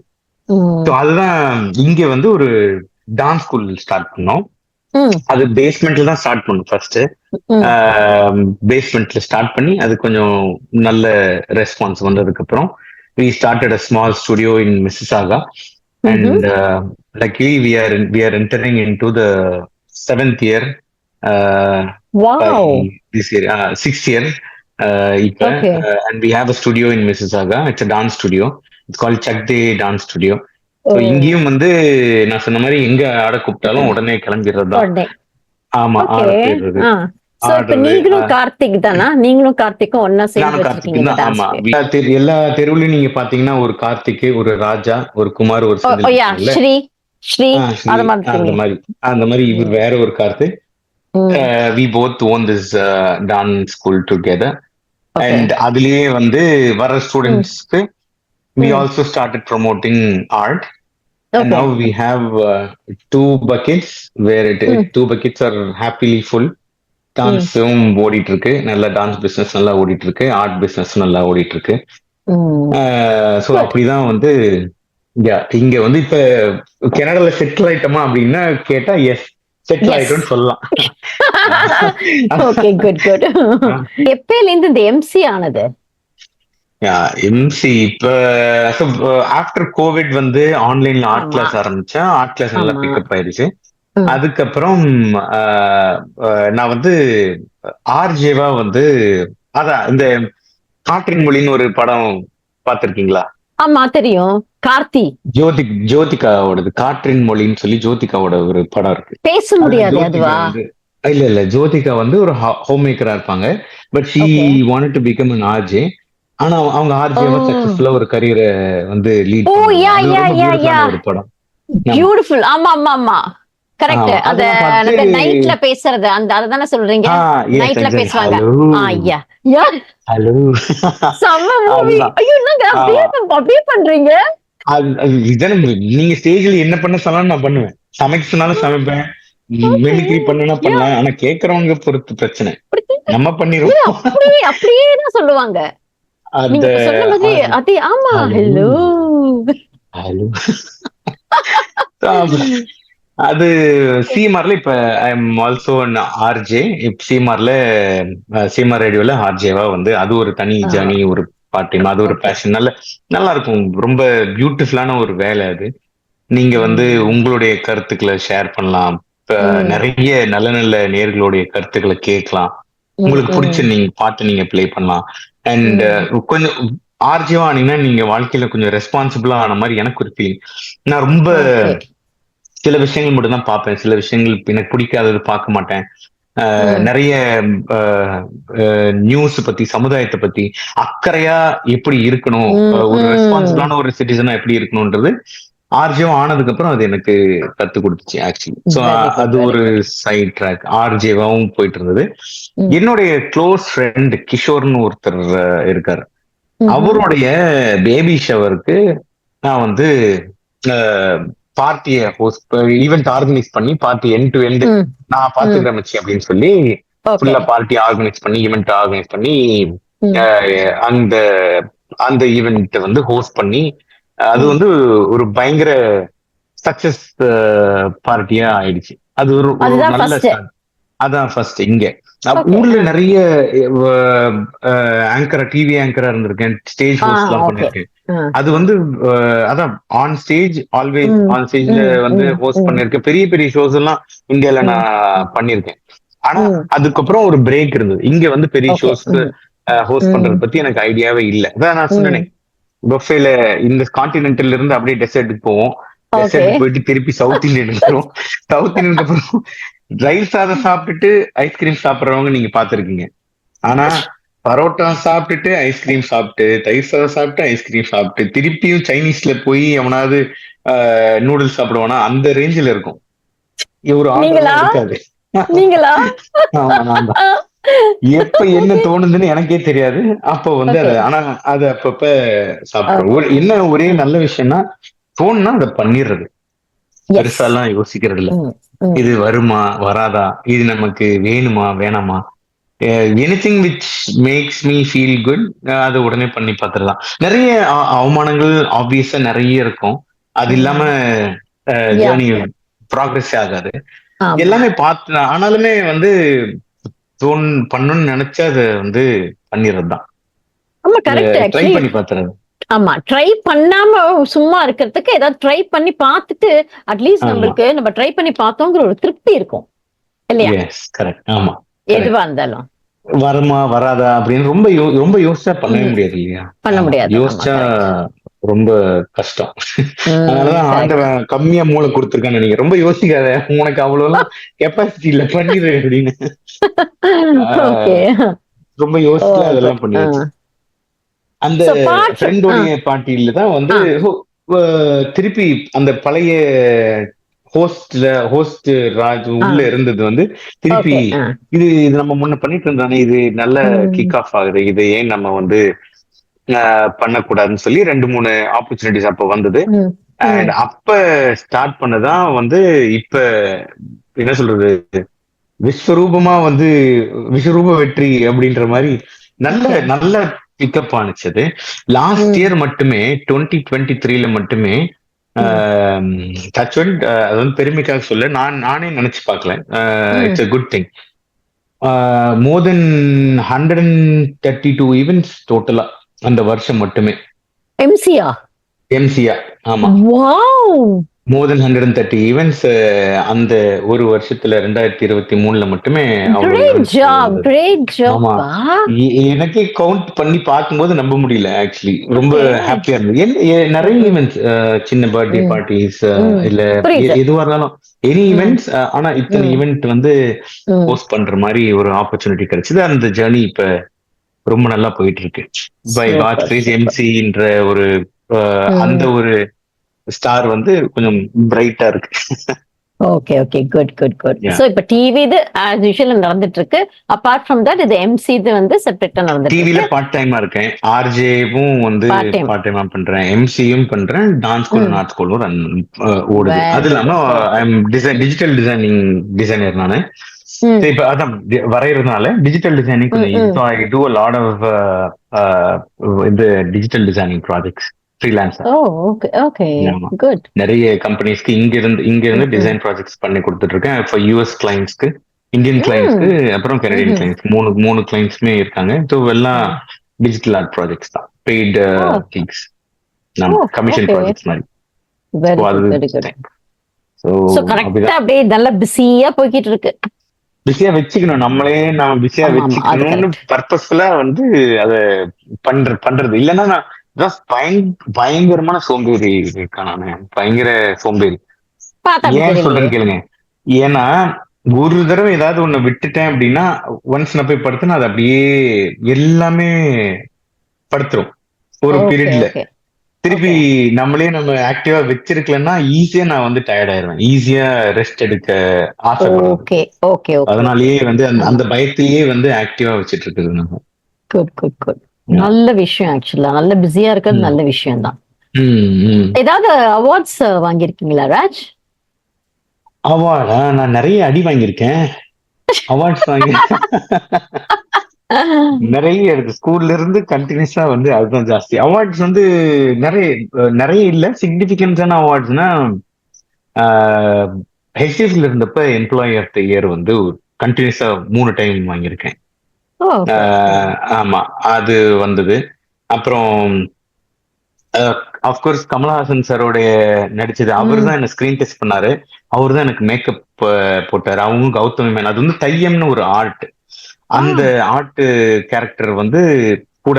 ஸோ அதுதான் இங்க வந்து ஒரு டான்ஸ் ஸ்கூல் ஸ்டார்ட் பண்ணோம். அது பேஸ்மெண்ட்ல தான் ஸ்டார்ட் பண்ணோம் ஃபர்ஸ்ட். பேஸ்மெண்ட்ல ஸ்டார்ட் பண்ணி அது கொஞ்சம் நல்ல ரெஸ்பான்ஸ் வந்ததுக்கு அப்புறம் we started a small studio in Mississauga, and luckily we are entering into the 7th year by this year, 6th year இப்ப. And we have a studio in Mississauga. It's a dance studio. It's called Chuck Day Dance Studio. So இங்கேயும் வந்து நான் சொன்ன மாதிரி எங்க ஆட கூப்பிட்டாலும் உடனே கிளம்பிடுறது தான். ஆமா, ஆட போயிடுறது. நீங்களும் கார்த்திக் தானா? நீங்களும் கார்த்திக்கும் ஒன்னா சேர்ந்து வச்சிருக்கீங்க? ஆமா, எல்லா தெருவுலயும் நீங்க பாத்தீங்கன்னா ஒரு கார்த்திக், ஒரு ராஜா, ஒரு குமார், ஒரு ஸ்ரீ அந்த மாதிரி இவர் வேற ஒரு Karthik. we both own this dance school together. And அதுலயே வந்து வர ஸ்டூடெண்ட்ஸ்க்கு we also started promoting art. And now we have 2 buckets where 2 buckets are happily full. டான்ஸும் ஓடிட்டு இருக்கு, நல்ல டான்ஸ் பிசினஸ் நல்லா ஓடிட்டு இருக்கு, ஆர்ட் பிசினஸ் நல்லா ஓடிட்டு இருக்கு. ஸோ அப்படிதான் வந்து இங்க வந்து இப்ப கனடால செட்டில் ஆயிட்டோமா அப்படின்னா கேட்டா எஸ், செட்டில் ஆயிட்டோம்னு சொல்லலாம். எப்பல இருந்து இந்த எம்சி ஆனது? எம்சி இப்ப ஆஃப்டர் கோவிட் வந்து ஆன்லைன்ல ஆர்ட் கிளாஸ் ஆரம்பிச்சேன். ஆர்ட் கிளாஸ் நல்லா பிக்கப் ஆயிடுச்சு. அதுக்கப்புறம் நான் வந்து ஆர்ஜேவா வந்து அதான் இந்த காற்றின் மொழின்னு ஒரு படம் பார்த்திருக்கீங்களா? ஆமா தெரியும். கார்த்தி ஜோதிகாவோடது காற்றின் மொழின்னு சொல்லி ஜோதிகாவோட ஒரு படம் இருக்கு. பேச முடியாது அதுவா? இல்ல ஜோதிகா வந்து ஒரு ஹோம் மேக்கரா இருப்பாங்க. But she wanted to become an RJ. ஆனா அவங்க ஆர்ஜேவா சக்சஸ்ஃபுல்லா ஒரு கரியரை வந்து லீட் பண்ணாங்க. ஒரு படம் பியூட்டிஃபுல். ஆமா ஆமா ஆமா, கரெக்ட். அத நைட்ல பேசுறது அந்த அததானே சொல்றீங்க? நைட்ல பேசுவாங்க. ஐயா ஹலோ சம்ம மூவி. ஐயோ என்னங்க அப்படியே பண்றீங்க? நீங்க ஸ்டேஜ்ல என்ன பண்ண சொன்னாலும் நான் பண்ணுவேன், சமைக்க சொன்னாலும் சமைப்பேன், மெமிக்ரி பண்ணனா பண்ணலாம். ஆனா கேக்குறவங்க பொறுத்து பிரச்சனை, நம்ம பண்ணிடுவோம். அப்படியே தான் சொல்லுவாங்க. நீங்க சொன்ன மாதிரி அதே. ஆமா, ஹலோ ஹலோ. அது சிஎம்ஆர்ல இப்ப I am also RJ. CMR ரேடியோல ஆர்ஜேவா வந்து அது ஒரு தனி ஜர்னி, ஒரு பார்ட் டைம், அது ஒரு பேஷன். நல்லா இருக்கும். ரொம்ப பியூட்டிஃபுல்லான ஒரு வேலை அது. நீங்க வந்து உங்களுடைய கருத்துக்களை ஷேர் பண்ணலாம், நிறைய நல்ல நல்ல நேர்களுடைய கருத்துக்களை கேட்கலாம், உங்களுக்கு பிடிச்ச நீங்க பாட்டு நீங்க பிளே பண்ணலாம். அண்ட் கொஞ்சம் ஆர்ஜேவா ஆனீங்கன்னா நீங்க வாழ்க்கையில கொஞ்சம் ரெஸ்பான்சிபிளா ஆன மாதிரி எனக்கு ஒரு ஃபீலிங். நான் ரொம்ப சில விஷயங்கள் மட்டும் தான் பார்ப்பேன், சில விஷயங்கள் எனக்கு பிடிக்காதது பார்க்க மாட்டேன். நிறைய நியூஸ் பத்தி, சமுதாயத்தை பத்தி அக்கறையா எப்படி இருக்கணும், ஒரு ரெஸ்பான்சிபிளான ஒரு சிட்டிசனா எப்படி இருக்கணும்ன்றது ஆர்ஜேவா ஆனதுக்கு அப்புறம் அது எனக்கு கத்து கொடுத்துச்சு ஆக்சுவலி. ஸோ அது ஒரு சைட் ட்ராக் ஆர்ஜேவாவும் போயிட்டு இருந்தது. என்னுடைய க்ளோஸ் ஃப்ரெண்ட் கிஷோர்னு ஒருத்தர் இருக்காரு. அவருடைய பேபி ஷவருக்கு நான் வந்து பார்ட்டியை ஈவெண்ட் ஆர்கனைஸ் பண்ணி பார்ட்டி எண்ட் டு எண்ட் நான் பாத்துக்கிறேன் மச்சி அப்படின்னு சொல்லி ஃபுல்லா பார்ட்டி ஆர்கனைஸ் பண்ணி ஈவெண்ட் ஆர்கனைஸ் பண்ணி அந்த அந்த ஈவெண்ட் வந்து ஹோஸ்ட் பண்ணி அது வந்து ஒரு பயங்கர சக்சஸ் பார்ட்டியா ஆயிடுச்சு. அது ஒரு நல்ல அதான் ஃபர்ஸ்ட். இங்க ஊர்ல நிறைய ஆங்கரா, டிவி ஆங்கரா இருந்திருக்கேன், ஸ்டேஜ் ஹோஸ்ட் எல்லாம் பண்ணிருக்கேன். அது வந்து அதான் ஆன் ஸ்டேஜ், ஆல்வேஸ் ஆன் ஸ்டேஜ்ல வந்து ஹோஸ்ட் பண்ணிருக்கேன். பெரிய பெரிய ஷோஸ் எல்லாம் இந்தியால நான் பண்ணிருக்கேன். ஆனா அதுக்கப்புறம் ஒரு பிரேக் இருந்தது. இங்க வந்து பெரிய ஷோஸ்க்கு ஹோஸ்ட் பண்றது பத்தி எனக்கு ஐடியாவே இல்லை. அதான் நான் சொன்னேன், பஃபேல இந்த கான்டினென்டல்ல இருந்து அப்படியே டெசர்ட்டுக்கு போவோம், டெசர்ட் போயிட்டு திருப்பி சவுத் இந்தியன் வரும். சவுத் இந்தியனுக்கு அப்புறம் ரைஸ் சாதம் சாப்பிட்டுட்டு ஐஸ்கிரீம் சாப்பிடுறவங்க நீங்க பாத்திருக்கீங்க. ஆனா பரோட்டா சாப்பிட்டுட்டு ஐஸ்கிரீம் சாப்பிட்டு, தயிர் சாதம் சாப்பிட்டு ஐஸ்கிரீம் சாப்பிட்டு, திருப்பியும் சைனீஸ்ல போய் எவனாவது நூடுல்ஸ் சாப்பிடுவானா, அந்த ரேஞ்சில இருக்கும். ஒரு ஆர்டர் இருக்காது. எப்ப என்ன தோணுதுன்னு எனக்கே தெரியாது. அப்ப வந்து ஆனா அது அப்பப்ப சாப்பிடுறோம். என்ன ஒரே நல்ல விஷயம்னா தோணுனா அதை பண்ணிடுறது. பெருசாலாம் யோசிக்கிறது இல்ல. இது வருமா வராதா, இது நமக்கு வேணுமா வேணாமா, anything which makes me feel good அது உடனே பண்ணி பார்த்துடலாம். நிறைய அவமானங்கள் ஆப்வியஸா நிறைய இருக்கும். அது இல்லாம ஜேர்னி ப்ராக்ரஸ் ஆகாது. எல்லாமே பார்த்து ஆனாலுமே வந்து பண்ணணும்னு நினைச்சா அதை வந்து பண்ணிடுறதுதான். ஆமா கரெக்ட். ட்ரை பண்ணி பார்த்துறது. ஆமா ட்ரை பண்ணாம சும்மா இருக்கிறதுக்கு ஏதாவது ட்ரை பண்ணி பார்த்துட்டு அட்லீஸ்ட் நம்மளுக்கு நம்ம ட்ரை பண்ணி பார்த்தோங்கிற ஒரு திருப்தி இருக்கும் இல்லையா? Yes correct. ஆமா எதுவா இருந்தாலும் வருமா வராதா அப்படின்னு ரொம்ப யோசிச்சா பண்ணவே முடியாது இல்லையா? பண்ண முடியாது. யோசிச்சா ரொம்ப கஷ்டம். அதனாலதான் ஆண்டவன் கம்மியா மூளை கொடுத்துருக்கான்னு நினைக்கிறேன். ரொம்ப யோசிக்காத, உனக்கு அவ்வளவு கெப்பாசிட்டி இல்ல, பண்ணிடு அப்படின்னு. ரொம்ப யோசிச்சு அதெல்லாம் பண்ணிடுச்சு. அந்த ஃப்ரெண்டோடைய பார்ட்டியில தான் வந்து திருப்பி அந்த பழைய ஹோஸ்ட் ராஜ் உள்ள இருந்தது வந்து திருப்பி இது நம்ம முன்ன பண்ணிட்டு இருந்தானே, இது நல்ல கிக் ஆஃப் ஆகுது, இது ஏன் நம்ம வந்து பண்ணக்கூடாதுன்னு சொல்லி 2-3 ஆப்பர்ச்சுனிட்டிஸ் அப்ப வந்தது. அண்ட் அப்ப ஸ்டார்ட் பண்ணதான் வந்து இப்ப என்ன சொல்றது, விஸ்வரூபமா வந்து விஸ்வரூப வெற்றி அப்படின்ற மாதிரி நல்ல நல்ல பிக்கப் ஆனிச்சது. லாஸ்ட் இயர் மட்டுமே 2023 மட்டுமே அது வந்து பெருமைக்காக சொல்ல, நானே நினைச்சு பார்க்கல, it's a good thing. More then 132 events டோட்டலா அந்த வருஷம் மட்டுமே. எம்சியா ஆமா, மோர் தென் 130 ஈவென்ட்ஸ் அந்த ஒரு வருஷத்துல 2023 மட்டுமே. எனக்கே கவுண்ட் பண்ணி பார்க்கும்போது நம்ப முடியல ஆக்சுவலி. ரொம்ப ஹாப்பியா இருந்தது. நிறைய ஈவென்ட்ஸ், சின்ன பர்த்டே பார்ட்டிஸ் இல்ல எதுவா இருந்தாலும் எனி ஈவென்ட்ஸ். ஆனா இத்தனை ஈவென்ட் வந்து போஸ்ட் பண்ற மாதிரி ஒரு ஆப்பர்ச்சுனிட்டி கிடைச்சது. அந்த ஜேர்னி இப்ப ரொம்ப நல்லா போயிட்டு இருக்கு. பை வாட்ச் ரேஸ் எம்சின்ற ஒரு அந்த ஒரு ஸ்டார் வந்து கொஞ்சம் பிரைட்டா இருக்கு. Okay okay good good good. So இப்ப டிவி இது as usual நடந்துட்டு இருக்கு. அபார்ட் ஃப்ரம் தட் இது எம்சி இது வந்து செப்பரேட்டா நடந்துட்டு இருக்கு. டிவில பார்ட் டைமா இருக்கேன், ஆர்ஜேவும் வந்து பார்ட் டைமா பண்றேன், எம்சியும் பண்றேன், டான்ஸ் ஸ்கூல் நாட் ஸ்கூலும் ஓடுது. அது இல்லாம ஐ அம் டிஜிட்டல் டிசைனர் நானு. இப்ப அதான் வரையறதுனால டிஜிட்டல் டிசைனிங் கொஞ்சம் ஐ டூ a lot of இந்த டிஜிட்டல் டிசைனிங் ப்ராஜெக்ட்ஸ் ஃப்ரீலான்சர். நிறைய கம்பெனிஸ்க்கு இங்க இருந்து டிசைன் ப்ராஜெக்ட்ஸ் பண்ணி கொடுத்துட்டு இருக்கேன். ஃபார் யூஎஸ் கிளைண்ட்ஸ்க்கு, இந்தியன் கிளைண்ட்ஸ்க்கு, அப்புறம் கனடியன் கிளைண்ட்ஸ், மூணு கிளைண்ட்ஸ்மே இருக்காங்க. ஸோ எல்லாம் டிஜிட்டல் ஆர்ட் ப்ராஜெக்ட்ஸ் தான், பெய்ட் கிக்ஸ், கமிஷன் ப்ராஜெக்ட்ஸ் மாதிரி. அப்படியே நல்லா பிஸியா போய்கிட்டு இருக்கு. பிஸியா வச்சுக்கணும், நம்ம பிஸியா வச்சுக்கணும்னு பர்பஸ்ஃபுல்லா வந்து அதை பண்றது. இல்லைன்னா நான் பயங்கரமான சோம்பேறி இருக்கேன். நானு பயங்கர சோம்பேறி. ஏன் சொல்றேன்னு கேளுங்க. ஏன்னா ஒரு தடவை ஏதாவது ஒண்ணு விட்டுட்டேன் அப்படின்னா ஒன்ஸ் நான் போய் படுத்தேன்னா அது அப்படியே எல்லாமே படுத்துரும் ஒரு பீரியட்ல. திருப்பி நம்ம ஆக்டிவா வச்சிருக்கலன்னா ஈஸியா நான் வந்து டயர்ட் ஆயிருவேன், ஈஸியா ரெஸ்ட் எடுக்க ஆசைப்படுவேன். அதனாலயே வந்து அந்த பயத்திலேயே வந்து ஆக்டிவா வச்சிட்டு இருக்குது நம்ம. Good good good. நல்ல விஷயம். ஆக்சுவலா நல்ல பிஸியா இருக்கிறது நல்ல விஷயம் தான். ஏதாவது அவார்ட்ஸ் வாங்கியிருக்கீங்களா ராஜ்? அவார்டா? நான் நிறைய அடி வாங்கியிருக்கேன். அவார்ட்ஸ் நிறைய இருக்கு. ஸ்கூல்ல இருந்து கண்டினியூஸா வந்து அதுதான் ஜாஸ்தி. அவார்ட்ஸ் வந்து நிறைய இல்ல. சிக்னிபிகன்ஸான அவார்ட்ஸ்னா ஹெச்டிஎஃப்ல இருந்தப்ப எம்ப்ளாயி ஆஃப் த இயர் வந்து கண்டினியூஸா 3 டைம் வாங்கியிருக்கேன். ஆமா அது வந்தது. அப்புறம் அப்கோர்ஸ் கமலஹாசன் சாரோடைய நடிச்சது, அவர் தான் என்ன ஸ்கிரீன் டெஸ்ட் பண்ணாரு, அவர் தான் எனக்கு மேக்கப் போட்டாரு. அவங்க கௌதமி மேன், அது வந்து தையம்னு ஒரு ஆர்ட். அந்த ஆர்ட் கேரக்டர் வந்து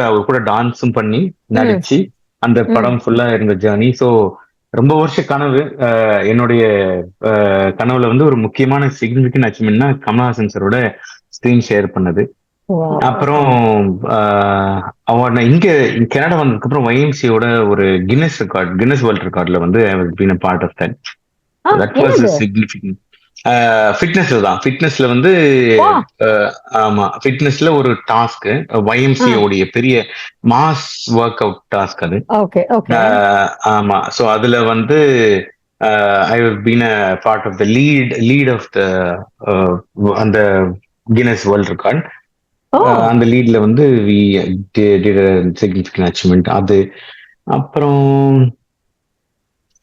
அவர் கூட டான்ஸும் பண்ணி நடிச்சு அந்த படம் ஃபுல்லா இருந்த ஜேர்னி. ஸோ ரொம்ப வருஷ கனவு. என்னுடைய கனவுல வந்து ஒரு முக்கியமான சிக்னிபிகன்ட் அச்சீவ்மெண்ட்னா கமலஹாசன் சாரோட ஸ்கிரீன் ஷேர் பண்ணது. அப்புறம் அவார்ட் இங்க கனடா வந்ததுக்கு அப்புறம் YMCA ஒரு கின்னஸ் வேர்ல்ட் ரெக்கார்ட்ல வந்து part of that. That was significant. ஃபிட்னஸ்ல வந்து ஆமா, ஃபிட்னஸ்ல ஒரு டாஸ்க், YMCA உடைய பெரிய மாஸ் ஒர்க் அவுட் டாஸ்க் அது. ஆமா, சோ அதுல வந்து I have been a part of the lead of the அந்த கின்னஸ் வேர்ல்ட் ரெக்கார்ட். ஓ அந்த லீட்ல வந்து வி டிட் சிக்னிஃபிகன்ட் அச்சீவ்மெண்ட் அது. அப்புறம்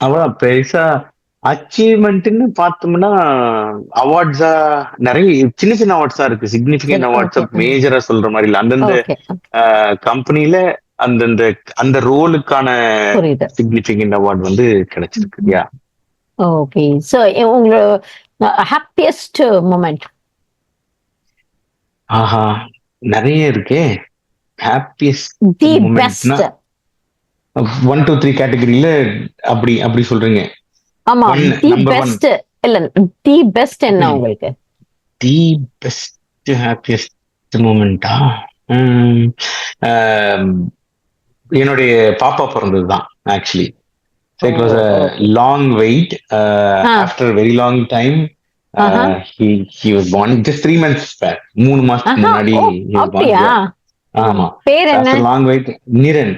அவ்வளவு பெருசா அச்சீவ்மெண்ட்னு பார்த்தோம்னா அவார்ட்ஸா நிறைய சின்ன சின்ன அவார்ட்ஸா இருக்கு. சிக்னிபிகன்ட் அவார்ட்ஸ் ஓகே மேஜரா சொல்ற மாதிரி இல்ல. அந்தந்த ஓகே கம்பெனில அந்தந்த அந்த ரோலுக்கான புரியுது. சிக்னிபிகன்ட் அவார்ட் வந்து கிடைச்சிருக்கு. Yeah okay. சோ உங்களோட ஹாப்பியஸ்ட் மொமெண்ட்? ஆஹா நிறைய இருக்கே. ஹாப்பியஸ்ட் தி மூமெண்ட்னா பெஸ்ட். 1 2 3 கேட்டகரியில அப்படி அப்படி சொல்றீங்க. ஆமா, one the number one best. இல்ல, தி பெஸ்ட் என்ன உங்களுக்கு? தி பெஸ்ட் ஹாப்பியஸ்ட் மூமெண்டா? என்னுடைய பாப்பா பிறந்ததுதான் actually. It was a long wait. After very long time he was born just 3 months back. 3 மாசத்துக்கு முன்னாடி he was born. அப்படியா? ஆமா, பேர் என்ன? after long wait. நிரன்.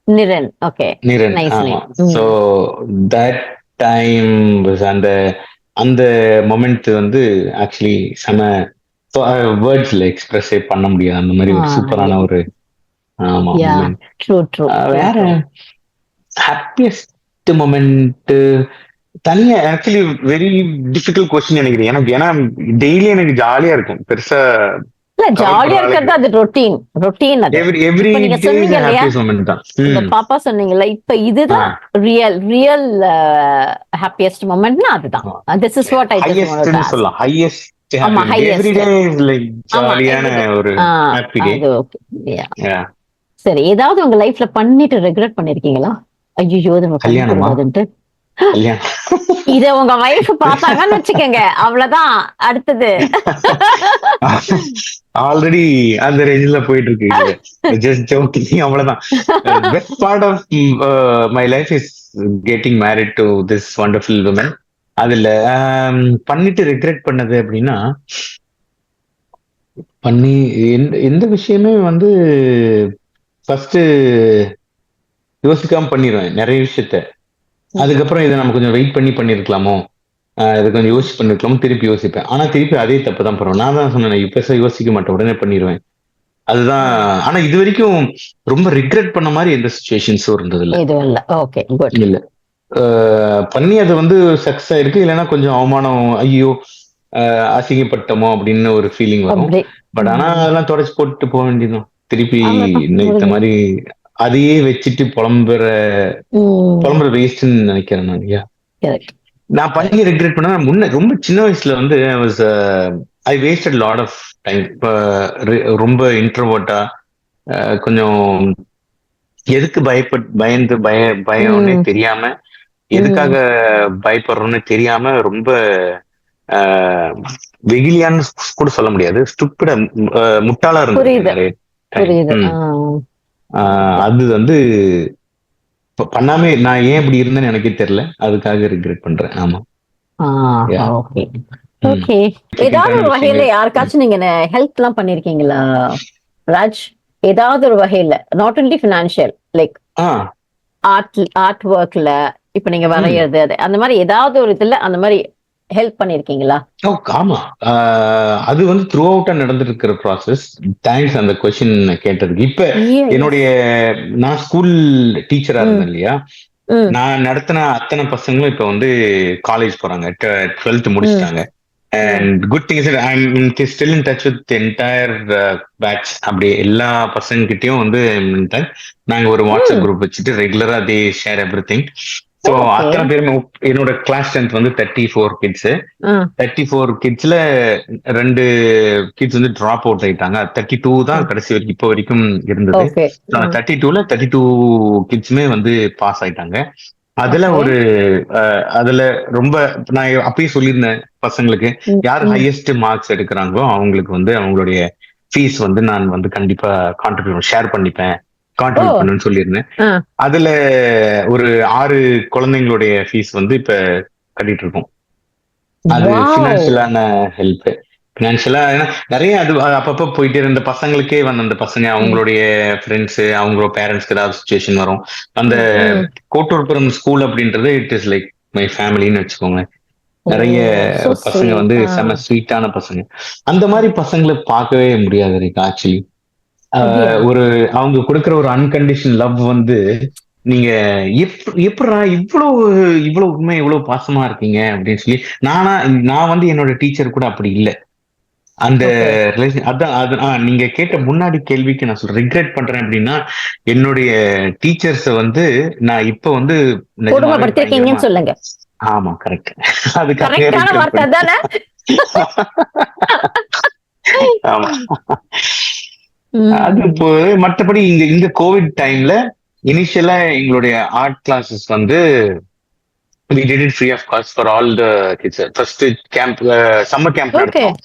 நிரன். ஓகே, நிரன். நைஸ் ஆமா. Name. so that time was அந்த மொமெண்ட் வந்து ஆக்சுவலி செம வேர்ட்ஸ்ல எக்ஸ்பிரஸே பண்ண முடியாது. அந்த மாதிரி ஒரு சூப்பரான ஒரு ஆமா யா, moment. True true. வேற ஹாப்பியஸ்ட் மொமெண்ட் தனியா ஆக்சுவலி வெரி டிஃபிகல்ட் கொஸ்டின் நினைக்கிறேன் எனக்கு. ஏன்னா டெய்லி எனக்கு ஜாலியா இருக்கும். பெருசா இல்ல, ஜாலியா இருக்கிறது அது ரொட்டீன் அது. எவ்ரி இப்ப நீங்க டே சொன்னீங்க இல்லையா, ஹாப்பியஸ்ட் மொமெண்ட் தான். உங்க பாப்பா சொன்னீங்கல்ல, இப்ப இதுதான் ரியல் ஹாப்பியஸ்ட் மொமெண்ட்னா அதுதான். This is what I just want to ask. சொல்லலாம். ஹையஸ்ட் ஆமா, every day highest. Is like ஆமா, ஜாலியான everyday. ஒரு ஹாப்பி டே. அது ஓகே. சரி, ஏதாவது உங்க லைஃப்ல பண்ணிட்டு ரெக்ரெட் பண்ணிருக்கீங்களா? ஐயோ நம்ம கல்யாணமா? பண்ணக்கூடாதுன்ட்டு. கல்யாணம் இத உங்க வைஃப் பார்த்தாங்கன்னு வச்சுக்கோங்க, அவ்வளவுதான். அடுத்தது ஆல்ரெடி அந்த ரேஞ்சில போயிட்டு இருக்கு. ஜஸ்ட் ஜோக்கிங், அவ்வளவுதான். Best part of my life is getting married to this wonderful women. அதுல பண்ணிட்டு ரிக்ரெட் பண்ணது அப்படின்னா, பண்ணி எந்த விஷயமே வந்து ஃபர்ஸ்ட் யோசிக்காம பண்ணிடுவேன் நிறைய விஷயத்த. அதுக்கப்புறம் இதை நம்ம கொஞ்சம் வெயிட் பண்ணி பண்ணிருக்கலாமோ, இதை கொஞ்சம் யோசிச்சு பண்ணிருக்கலாமோ திருப்பி யோசிப்பேன். ஆனா திருப்பி அதே தப்பு தான் பண்ணுவேன். நான் தான் சொன்னேன், இப்ப யோசிக்க மாட்டேன், உடனே பண்ணிடுவேன். அதுதான். ஆனா இது வரைக்கும் ரொம்ப ரிக்ரெட் பண்ண மாதிரி எந்த சுச்சுவேஷன்ஸும் இருந்தது இல்ல. Okay, good. இல்ல பண்ணி அது வந்து சக்சஸ் ஆயிருக்கு. இல்லைன்னா கொஞ்சம் அவமானம், ஐயோ அசிங்கப்பட்டோமோ அப்படின்னு ஒரு ஃபீலிங் வரும். பட் ஆனா அதெல்லாம் தொடச்சு போட்டு போக வேண்டியதுதான். திருப்பி இந்த மாதிரி அதையே வச்சுட்டு புலம்புற வேஸ்ட்னு நினைக்கிறேன் நான். நான் பண்ணி ரெக்ரெட் பண்ண முன்ன ரொம்ப சின்ன வயசுல வந்து I wasted lot of time. ரொம்ப இன்ட்ரோவர்ட்டா, கொஞ்சம் எதுக்கு பயம்னே தெரியாம, எதுக்காக பயப்படுறோம்னு தெரியாம, ரொம்ப வெகிலியான்னு கூட சொல்ல முடியாது, ஸ்டூப்பிடா, முட்டாளா இருந்தது. அது வந்து பண்ணாம நான் ஏன் இப்படி இருந்தேன்னு எனக்கே தெரியல. அதுக்காக ரிக்ரெட் பண்றேன். ஆமா. ஓகே. ஏதாவது ஒரு வகையில யாருக்காச்சும் நீங்க ஹெல்ப் எல்லாம் பண்ணிருக்கீங்களா ராஜ்? ஏதாவது ஒரு வகையில, not only financial, like art ஒர்க்ல, இப்ப நீங்க வரையறது, அது அந்த மாதிரி ஏதாவது ஒரு இதுல அந்த மாதிரி ஹெல்ப் பண்ணிருக்கீங்களா? ஆமா, அது வந்து த்ரூ அவுட்டா நடந்துட்டு இருக்கிற ப்ராசஸ். தேங்க்ஸ் அந்த கொஸ்டின் கேட்டதுக்கு. இப்ப என்னுடைய நான் ஸ்கூல் டீச்சரா இருந்தேன் இல்லையா, நான் நடத்தின அத்தனை பசங்களும் இப்ப வந்து காலேஜ் போறாங்க, 12th முடிச்சிட்டாங்க. And good thing is I am still in touch with entire batch. அப்படி எல்லா பசங்க கிட்டயும் வந்து நாங்க ஒரு வாட்ஸ்அப் குரூப் வச்சுட்டு ரெகுலரா தே ஷேர் எவ்ரிதிங். சோ அத்தனை பேருமே என்னோட கிளாஸ் ஸ்ட்ரென்த் வந்து 34 கிட்ஸ். 34 கிட்ஸ்ல 2 கிட்ஸ் வந்து டிராப் அவுட் ஆயிட்டாங்க. 32 தான் கடைசி வரைக்கும் இப்போ வரைக்கும் இருந்தது. 32ல 32 கிட்ஸுமே வந்து பாஸ் ஆயிட்டாங்க. அதுல ரொம்ப நான் அப்பயே சொல்லியிருந்தேன் பசங்களுக்கு, யார் ஹையஸ்ட் மார்க்ஸ் எடுக்கிறாங்களோ அவங்களுக்கு வந்து அவங்களுடைய ஃபீஸ் வந்து நான் வந்து கண்டிப்பா ஷேர் பண்ணிப்பேன், கான்ட்ரிபியூட் பண்ணுன்னு சொல்லியிருந்தேன். அதுல ஒரு 6 குழந்தைங்களுடைய ஃபீஸ் வந்து இப்ப கட்டிட்டு இருக்கோம். அது பினான்சியலான ஹெல்ப். பினான்சியலா நிறைய அது அப்பப்ப போயிட்டே இருந்த பசங்களுக்கே வந்து அந்த பசங்க அவங்களுடைய ஃப்ரெண்ட்ஸ், அவங்களோட பேரண்ட்ஸ்க்கு ஏதாவது சுச்சுவேஷன் வரும். அந்த கோட்டூர்புரம் ஸ்கூல் அப்படின்றது இட் இஸ் லைக் மை ஃபேமிலின்னு வச்சுக்கோங்க. நிறைய so பசங்க வந்து sweet. செம ஸ்வீட்டான பசங்க. அந்த மாதிரி பசங்களை பார்க்கவே முடியாது இருக்கு ஆக்சுவலி. அப்படியா? ஒரு அவங்க கொடுக்குற ஒரு அன்கண்டிஷன் லவ் வந்து நீங்க எப்படா இவ்வளவு இவ்வளவு உண்மை இவ்வளவு பாசமா இருக்கீங்க அப்படின்னு சொல்லி நான் வந்து என்னோட டீச்சர் கூட அப்படி இல்லை. அந்த Okay. ரிலேஷன் அதான் நீங்க கேட்ட முன்னாடி கேள்விக்கு நான் சொல்றேன் ரிக்ரெட் பண்றேன் அப்படின்னா, என்னுடைய டீச்சர்ஸ வந்து நான் இப்ப வந்து நிஜமாவே பயங்கரமா கொடுமைப்படுத்திருக்கீங்கன்னு சொல்லுங்க. ஆமா கரெக்ட். அதுக்காக கரெக்டான regret வார்த்தை பண்ணேன். தானே? ஆமா. அது ம். இப்போ மற்றபடி இந்த கோவிட் டைம்ல இனிஷியலா எங்களுடைய ஆர்ட் கிளாஸஸ் வந்து we did it free of cost for all the kids. First camp summer camp Okay. நடத்தோம்.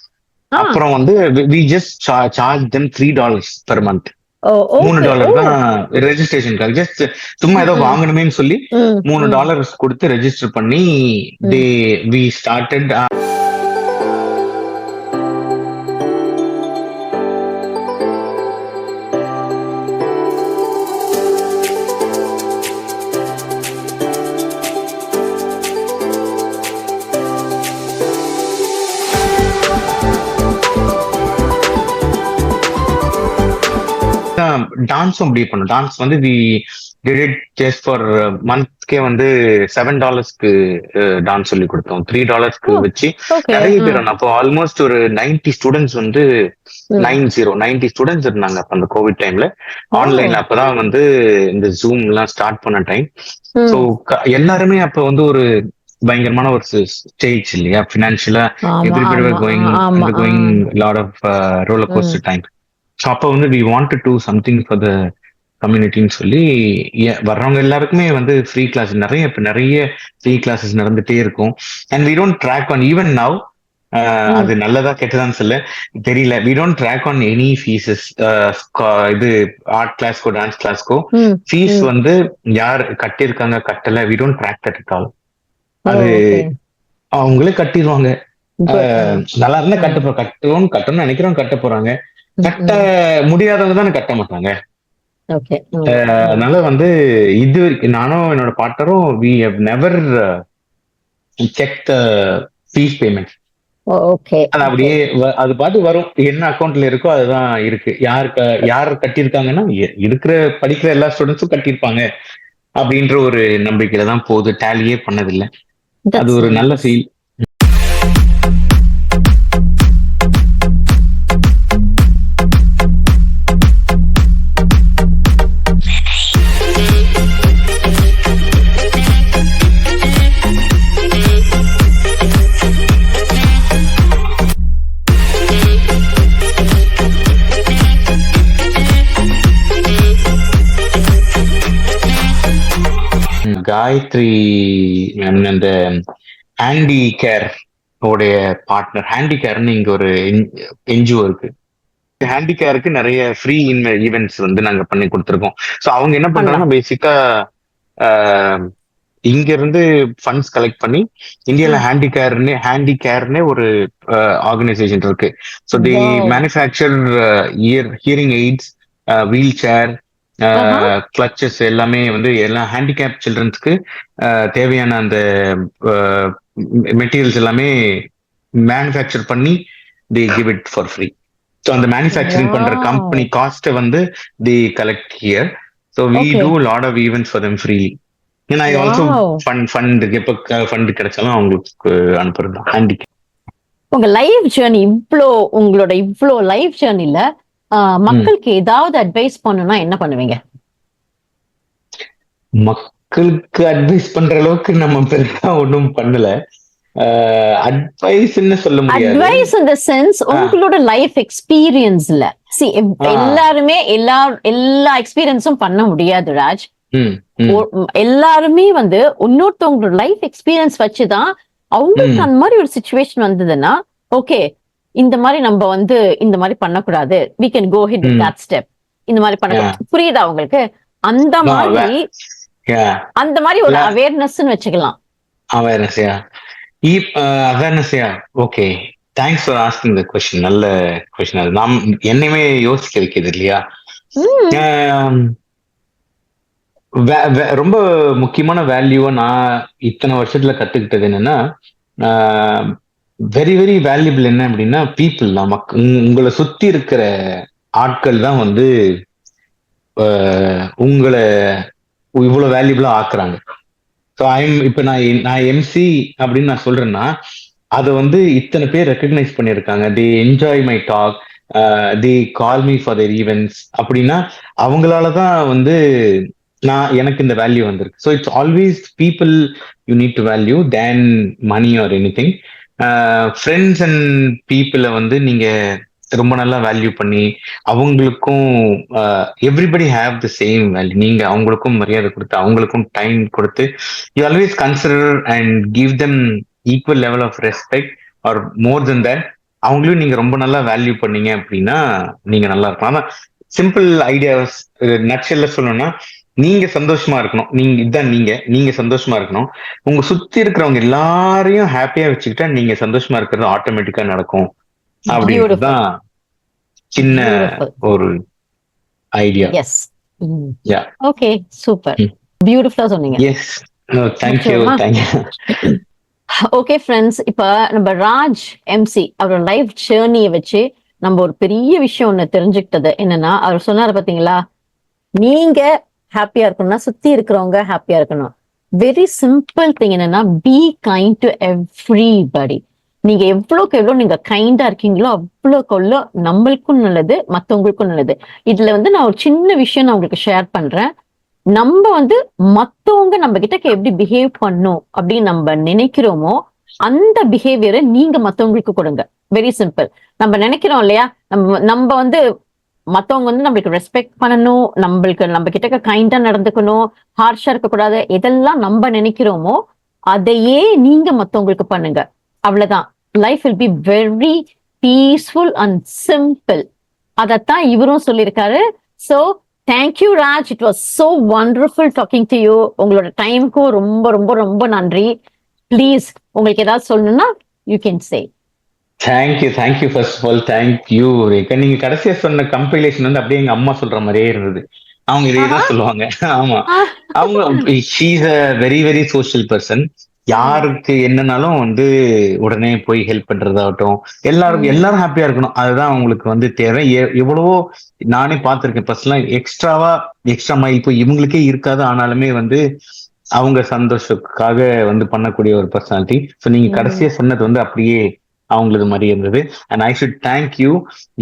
ஆ. அப்புறம் வந்து we just charge them $3 per month. O, okay. $3 ஓ. தான் ரெஜிஸ்ட்ரேஷனுக்காக. ஜஸ்ட் சும்மா ஏதோ ம், ம். வாங்கணுமேன்னு சொல்லி ம், ம். $3 கொடுத்து ரெஜிஸ்டர் பண்ணி ம். we started. டான்ஸும் அப்படி பண்ணும். டான்ஸ் வந்து we did it just for மந்த்க்கே வந்து $7க்கு டான்ஸ் சொல்லி கொடுத்தோம். $3க்கு ஓ, வச்சு okay. நிறைய பேர் அப்போ ஆல்மோஸ்ட் ஒரு 90 ஸ்டூடெண்ட்ஸ் வந்து ம். 90 ஸ்டூடெண்ட்ஸ் இருந்தாங்க அப்ப அந்த கோவிட் டைம்ல. ஓ. ஆன்லைன்ல அப்பதான் வந்து இந்த ஜூம் எல்லாம் ஸ்டார்ட் பண்ண டைம். ம். ஸோ எல்லாருமே அப்ப வந்து ஒரு பயங்கரமான ஒரு ஸ்டேஜ் இல்லையா ஃபினான்ஷியலா. ஆமா, everybody were ஆமா, going ஆமா. undergoing lot of roller coaster time. So அப்போ வந்து we want to do something for the கம்யூனிட்டின்னு சொல்லி வர்றவங்க எல்லாருக்குமே வந்து ஃப்ரீ கிளாஸ் நிறைய ஃப்ரீ கிளாஸஸ் நடந்துட்டே இருக்கும். And we don't track on even now. அது நல்லதா கெட்டதான்னு சொல்ல தெரியல. We don't track on any fees. இது ஆர்ட் கிளாஸ்க்கோ டான்ஸ் கிளாஸ்க்கோ ம், ஃபீஸ் ம். வந்து யார் கட்டியிருக்காங்க கட்டல we don't track that at all. ஓ, அது okay. அவங்களே கட்டிடுவாங்க. Good. நல்லா இருந்தா கட்டணும்னு நினைக்கிறோம் கட்ட போறாங்க. கட்ட முடியாதவங்க தானே கட்ட மாட்டாங்க. Okay. அதனால வந்து இது வரைக்கும் நானும் என்னோட பார்ட்னரும் we have never checked the fees payment. Okay. அது அப்படியே அது பாட்டு வரும். என்ன அக்கௌண்ட்ல இருக்கோ அதுதான் இருக்கு. யார் கட்டியிருக்காங்கன்னா இருக்கிற படிக்கிற எல்லா ஸ்டூடெண்ட்ஸும் கட்டியிருப்பாங்க அப்படின்ற ஒரு நம்பிக்கையில தான் போகுது. டேலியே பண்ணதில்லை. அது ஒரு நல்ல ஃபீல். காயத்ரி அந்த ஹேண்டி கேர் உடைய பார்ட்னர். ஹேண்டி கேர்னு இங்க ஒரு என்ஜிஓ இருக்கு. ஹேண்டி கேருக்கு நிறைய ஃப்ரீ ஈவெண்ட்ஸ் வந்து நாங்க பண்ணி கொடுத்துருக்கோம். ஸோ அவங்க என்ன பண்றாங்கன்னா பேசிக்கா இங்க இருந்து ஃபண்ட்ஸ் கலெக்ட் பண்ணி இந்தியால ஹேண்டி கேர்னே ஒரு ஆர்கனைசேஷன் இருக்கு. So the manufacture hearing aids, wheelchair, crutches எல்லாமே வந்து எல்லாம் ஹேண்டிகேப் சில்ட்ரன்ஸ்க்கு தேவையான அந்த மெட்டீரியல்ஸ் எல்லாமே மேனுஃபேக்சர் பண்ணி they give it for free. So அந்த மேனுஃபேக்சரிங் பண்ற கம்பெனி காஸ்ட்டை வந்து they collect here. So we do lot of events for them freely. ஏன்னா ஐ ஆல்சோ ஃபண்ட் எப்போ ஃபண்ட் கிடைச்சாலும் அவங்களுக்கு அனுப்புறது தான் ஹேண்டிகேப். உங்க லைஃப் ஜேர்னி உங்களோட இவ்வளோ லைஃப் ஜேர்னில மக்களுக்கு ஏதாவது அட்வைஸ் பண்ணணும்னா என்ன பண்ணுவீங்க? மக்களுக்கு அட்வைஸ் பண்ற அளவுக்கு நம்ம பெருசா ஒன்றும் பண்ணல. அட்வைஸ் சொல்ல முடியாது. அட்வைஸ் இன் தி சென்ஸ் உங்களோட லைஃப் எக்ஸ்பீரியன்ஸ்ல எல்லாருமே எல்லா எக்ஸ்பீரியன்ஸும் பண்ண முடியாது ராஜ். எல்லாருமே வந்து இன்னொருத்தவங்களோட லைஃப் எக்ஸ்பீரியன்ஸ் வச்சுதான் அவங்களுக்கு அந்த மாதிரி ஒரு சிச்சுவேஷன் வந்ததுன்னா ஓகே இந்த மாதிரி நம்ம வந்து இந்த மாதிரி பண்ணக்கூடாது, we can go ahead with that step, இந்த மாதிரி பண்ணக்கூடாது. புரியுதா உங்களுக்கு? அந்த மாதிரி ஒரு அவேர்னஸ் வச்சுக்கலாம். Awareness okay. Thanks for asking the question. நல்ல क्वेश्चन. அது நாம் என்னையுமே யோசிக்க வைக்கிறது இல்லையா? ரொம்ப முக்கியமான வேல்யூவை நான் இத்தனை வருஷத்துல கத்துக்கிட்டது என்னன்னா, வெரி வெரி வேல்யூபிள் என்ன அப்படின்னா பீப்புள் தான். உங்களை சுத்தி இருக்கிற ஆட்கள் தான் வந்து உங்களை இவ்வளவு வேல்யூபிளா ஆக்குறாங்க. ஸோ இப்ப நான் எம்சி அப்படின்னு நான் சொல்றேன்னா அதை வந்து இத்தனை பேர் ரெக்கக்னைஸ் பண்ணியிருக்காங்க. They enjoy my talk, they call me for their events அப்படின்னா அவங்களாலதான் வந்து எனக்கு இந்த வேல்யூ வந்திருக்கு. So it's always people you need to value then money or any thing. Friends and பீப்புளை வந்து நீங்க ரொம்ப நல்லா வேல்யூ பண்ணி அவங்களுக்கும் everybody have the same value. நீங்க அவங்களுக்கும் மரியாதை கொடுத்து அவங்களுக்கும் டைம் கொடுத்து you always consider and give them equal level of respect or more then that. அவங்களையும் நீங்க ரொம்ப நல்லா வேல்யூ பண்ணீங்க அப்படின்னா நீங்க நல்லா இருக்கலாம். ஆனா சிம்பிள் ஐடியாஸ் நட்சல்ல சொல்லணும்னா நீங்க சந்தோஷமா இருக்கணும். நீங்க சந்தோஷமா இருக்கணும். உங்க சுத்தி இருக்கிறவங்க எல்லாரையும் ஹாப்பியா வச்சுக்கிட்டா நீங்க சந்தோஷமா இருக்கிறது ஆட்டோமேட்டிக்கா நடக்கும் அப்படின்றதுதான் சின்ன ஒரு ஐடியா. எஸ், ஓகே, சூப்பர், பியூட்டிஃபுல்லா சொன்னீங்க. S, thank you. ஓகே ஃப்ரெண்ட்ஸ், இப்ப நம்ம ராஜ் எம்சி அவரோட லைஃப் ஜேர்னியை வச்சு நம்ம ஒரு பெரிய விஷயம் ஒண்ணு தெரிஞ்சுக்கிட்டது என்னன்னா, அவர் சொன்னாரு பாத்தீங்களா, நீங்க ஹாப்பியா இருக்கணும்னா சுத்தி இருக்கிறவங்க ஹாப்பியா இருக்கணும். வெரி சிம்பிள் திங் என்னன்னா, பி கைண்ட் டு எவ்ரிபடி. நீங்க எவ்வளவுக்கு எவ்வளவு நீங்க கைண்டா இருக்கீங்களோ அவ்வளோக்கு அவ்வளோ நம்மளுக்கும் நல்லது, மத்தவங்களுக்கும் நல்லது. இதுல வந்து நான் ஒரு சின்ன விஷயம் நான் உங்களுக்கு ஷேர் பண்றேன். நம்ம வந்து மத்தவங்க நம்ம கிட்ட எப்படி பிஹேவ் பண்ணும் அப்படின்னு நம்ம நினைக்கிறோமோ அந்த பிஹேவியரை நீங்க மத்தவங்களுக்கு கொடுங்க. Very simple. நம்ம நினைக்கிறோம் இல்லையா, நம்ம வந்து மத்தவங்க வந்து நம்மளுக்கு ரெஸ்பெக்ட் பண்ணணும், நம்ம கிட்ட கைண்டா நடந்துக்கணும், ஹார்ஷா இருக்கக்கூடாது, எதெல்லாம் நம்ம நினைக்கிறோமோ அதையே நீங்க மத்தவங்களுக்கு பண்ணுங்க. அவ்வளவுதான். Life will be very peaceful and simple. அதத்தான் இவரும் சொல்லியிருக்காரு. So thank you Raj, it was so wonderful talking to you. உங்களோட டைமுக்கும் ரொம்ப ரொம்ப ரொம்ப நன்றி. ப்ளீஸ் உங்களுக்கு ஏதாவது சொல்லணும்னா you can say. Thank you first of all thank you. நீங்க கடைசியா சொன்ன கம்பைலேஷன் வந்து அப்படியே எங்க அம்மா சொல்ற மாதிரியே இருந்தது. அவங்க இதேதான் சொல்லுவாங்க. ஆமா, அவங்க she is a very very social person. யாருக்கு என்னன்னாலும் வந்து உடனே போய் ஹெல்ப் பண்றதாகட்டும், எல்லாரும் ஹாப்பியா இருக்கணும், அதுதான் அவங்களுக்கு வந்து தேவை. எவ்வளவோ நானே பார்த்திருக்கேன் ஃபர்ஸ்ட்லாம் எக்ஸ்ட்ரா மைல் போய் இவங்களுக்கே இருக்காது, ஆனாலுமே வந்து அவங்க சந்தோஷத்துக்காக வந்து பண்ணக்கூடிய ஒரு பர்சனாலிட்டி. ஸோ நீங்க கடைசியா சொன்னது வந்து அப்படியே அவங்களது மாதிரி இருந்தது. And I should thank you.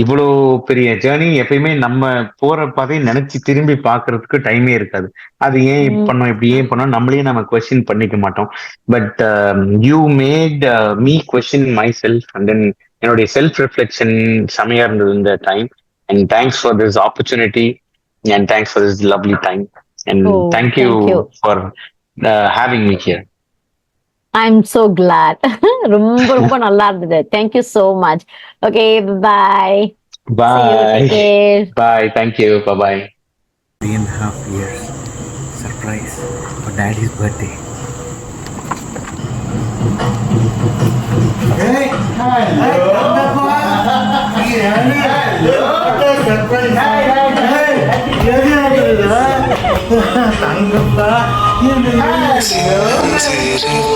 இவ்வளோ பெரிய ஜேர்னி எப்பயுமே நம்ம போற பாதையை நினைச்சு திரும்பி பாக்குறதுக்கு டைமே இருக்காது. அது ஏன் பண்ணோம், இப்படி ஏன் பண்ணோம், நம்மளே நம்ம கொஸ்டின் பண்ணிக்க மாட்டோம். But you made me question my self. And then என்னுடைய செல்ஃப் ரிஃப்ளெக்ஷன் செமையா இருந்தது இந்த time. And thanks for this opportunity and thanks for this lovely time. And thank you for having me here. I'm so glad. ரொம்ப ரொம்ப நல்லா இருந்தது. Thank you so much. Okay, bye. Bye. Thank you. Bye. 3.5 years. Surprise for Daddy's birthday. Hey, hi.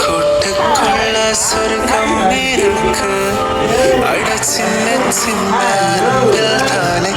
கூட்டுக்குள்ள சொர்க்கம் இருக்கு, அட சின்ன சின்ன தானே